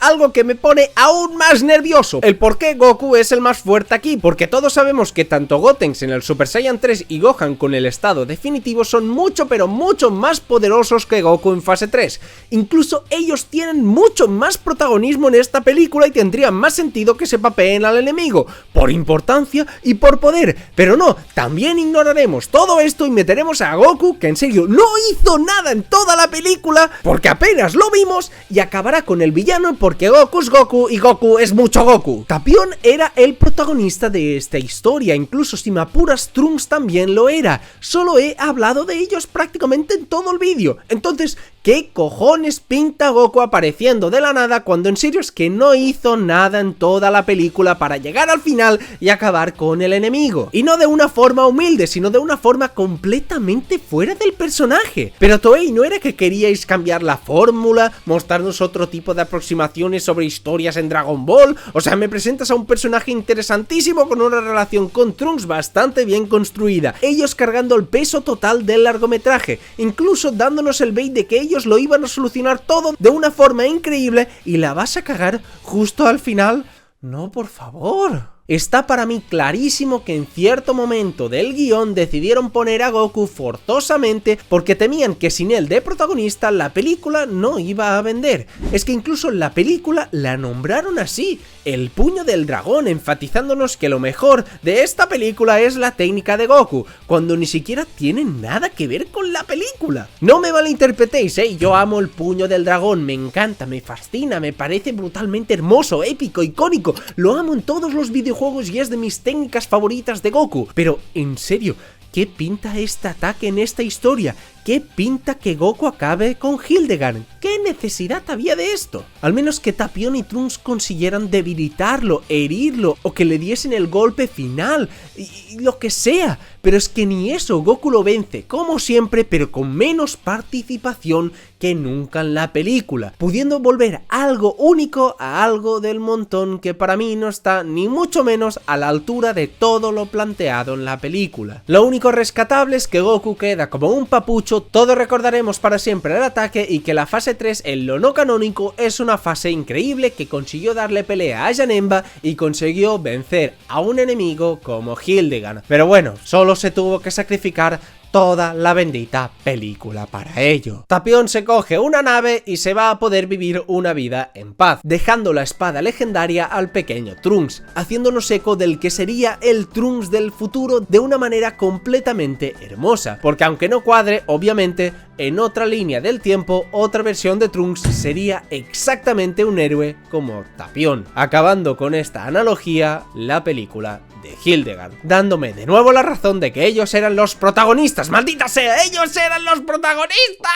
Speaker 1: algo que me pone aún más nervioso, el por qué Goku es el más fuerte aquí, porque todos sabemos que tanto Gotenks en el Super Saiyan 3 y Gohan con el estado definitivo son mucho pero mucho más poderosos que Goku en fase 3, incluso ellos tienen mucho más protagonismo en esta película y tendría más sentido que se papeen al enemigo, por importancia y por poder, pero no, también ignoraremos todo esto y meteremos a Goku, que en serio no hizo nada en toda la película, porque apenas lo vimos, y acabará con el villano porque Goku es Goku y Goku es mucho Goku. Tapión era el protagonista de esta historia, incluso si me apuras Trunks también lo era, solo he hablado de ellos prácticamente en todo el vídeo. Entonces, ¿qué cojones pinta Goku apareciendo de la nada cuando en serio es que no hizo nada en toda la película para llegar al final y acabar con el enemigo? Y no de una forma humilde, sino de una forma completamente fuera del personaje. Pero Toei, ¿no era que queríais cambiar la fórmula, mostrarnos otro tipo de aproximaciones sobre historias en Dragon Ball? O sea, me presentas a un personaje interesantísimo con una relación con Trunks bastante bien construida, ellos cargando el peso total del largometraje, incluso dándonos el bait de que ellos lo iban a solucionar todo de una forma increíble y la vas a cagar justo al final. No, por favor. Está para mí clarísimo que en cierto momento del guión decidieron poner a Goku forzosamente porque temían que sin él de protagonista la película no iba a vender. Es que incluso en la película la nombraron así, el puño del dragón, enfatizándonos que lo mejor de esta película es la técnica de Goku, cuando ni siquiera tiene nada que ver con la película. No me malinterpretéis, yo amo el puño del dragón, me encanta, me fascina, me parece brutalmente hermoso, épico, icónico, lo amo en todos los videojuegos y es de mis técnicas favoritas de Goku, pero en serio, ¿qué pinta este ataque en esta historia? ¿Qué pinta que Goku acabe con Hildegard? ¿Qué necesidad había de esto? Al menos que Tapión y Trunks consiguieran debilitarlo, herirlo o que le diesen el golpe final y lo que sea. Pero es que ni eso, Goku lo vence, como siempre, pero con menos participación que nunca en la película, pudiendo volver algo único a algo del montón que para mí no está ni mucho menos a la altura de todo lo planteado en la película. Lo único rescatable es que Goku queda como un papucho, todos recordaremos para siempre el ataque y que la fase 3 en lo no canónico es una fase increíble que consiguió darle pelea a Janemba y consiguió vencer a un enemigo como Hildegard. Pero bueno, solo se tuvo que sacrificar toda la bendita película para ello. Tapión se coge una nave y se va a poder vivir una vida en paz, dejando la espada legendaria al pequeño Trunks, haciéndonos eco del que sería el Trunks del futuro de una manera completamente hermosa, porque aunque no cuadre, obviamente, en otra línea del tiempo, otra versión de Trunks sería exactamente un héroe como Tapión, acabando con esta analogía la película de Hildegard, dándome de nuevo la razón de que ellos eran los protagonistas. ¡Maldita sea! ¡Ellos eran los protagonistas!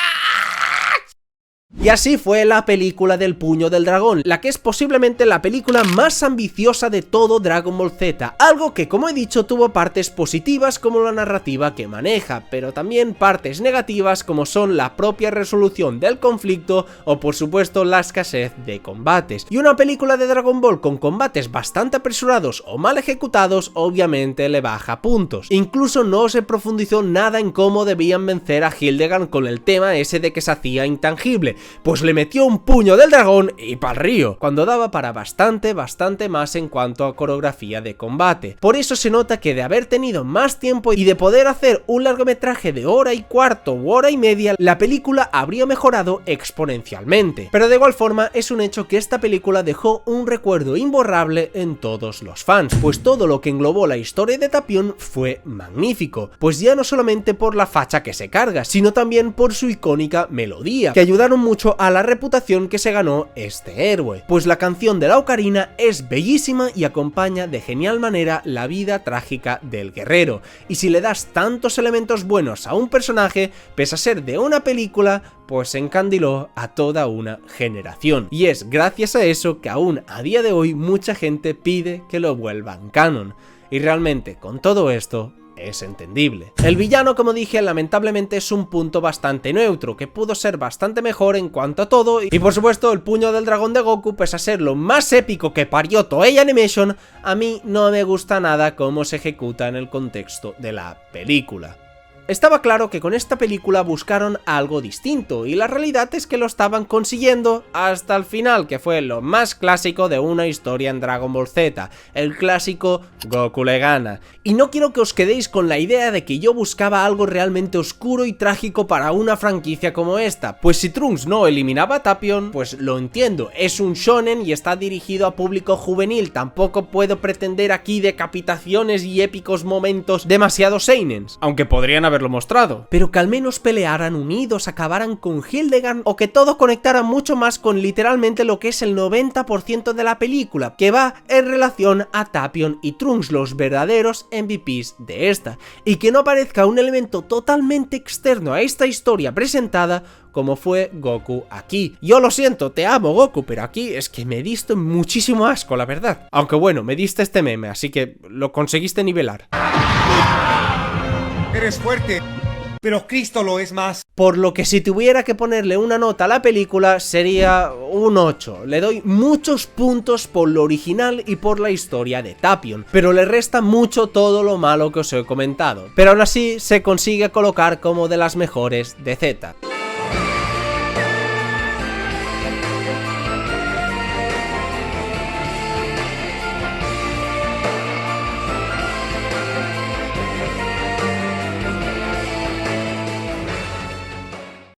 Speaker 1: Y así fue la película del Puño del Dragón, la que es posiblemente la película más ambiciosa de todo Dragon Ball Z, algo que, como he dicho, tuvo partes positivas como la narrativa que maneja, pero también partes negativas como son la propia resolución del conflicto o por supuesto la escasez de combates. Y una película de Dragon Ball con combates bastante apresurados o mal ejecutados obviamente le baja puntos. Incluso no se profundizó nada en cómo debían vencer a Hildegard con el tema ese de que se hacía intangible, pues le metió un puño del dragón y pa'l río, cuando daba para bastante más en cuanto a coreografía de combate. Por eso se nota que de haber tenido más tiempo y de poder hacer un largometraje de hora y cuarto u hora y media, la película habría mejorado exponencialmente. Pero de igual forma es un hecho que esta película dejó un recuerdo imborrable en todos los fans, pues todo lo que englobó la historia de Tapión fue magnífico, pues ya no solamente por la facha que se carga, sino también por su icónica melodía, que ayudaron mucho a la reputación que se ganó este héroe, pues la canción de la ocarina es bellísima y acompaña de genial manera la vida trágica del guerrero, y si le das tantos elementos buenos a un personaje, pese a ser de una película, pues encandiló a toda una generación, y es gracias a eso que aún a día de hoy mucha gente pide que lo vuelvan canon, y realmente con todo esto es entendible. El villano, como dije, lamentablemente es un punto bastante neutro, que pudo ser bastante mejor en cuanto a todo, y por supuesto el puño del dragón de Goku, pese a ser lo más épico que parió Toei Animation, a mí no me gusta nada cómo se ejecuta en el contexto de la película. Estaba claro que con esta película buscaron algo distinto, y la realidad es que lo estaban consiguiendo hasta el final, que fue lo más clásico de una historia en Dragon Ball Z, el clásico Goku le gana. Y no quiero que os quedéis con la idea de que yo buscaba algo realmente oscuro y trágico para una franquicia como esta, pues si Trunks no eliminaba a Tapión, pues lo entiendo, es un shonen y está dirigido a público juvenil, tampoco puedo pretender aquí decapitaciones y épicos momentos demasiado seinens, aunque podrían haberlo mostrado, pero que al menos pelearan unidos, acabaran con Hildegard, o que todo conectara mucho más con literalmente lo que es el 90% de la película, que va en relación a Tapión y Trunks, los verdaderos MVPs de esta, y que no aparezca un elemento totalmente externo a esta historia presentada como fue Goku aquí. Yo lo siento, te amo Goku, pero aquí es que me diste muchísimo asco, la verdad. Aunque bueno, me diste este meme, así que lo conseguiste nivelar.
Speaker 6: Eres fuerte, pero Cristo lo es más.
Speaker 1: Por lo que si tuviera que ponerle una nota a la película sería un 8. Le doy muchos puntos por lo original y por la historia de Tapión, pero le resta mucho todo lo malo que os he comentado. Pero aún así se consigue colocar como de las mejores de Z.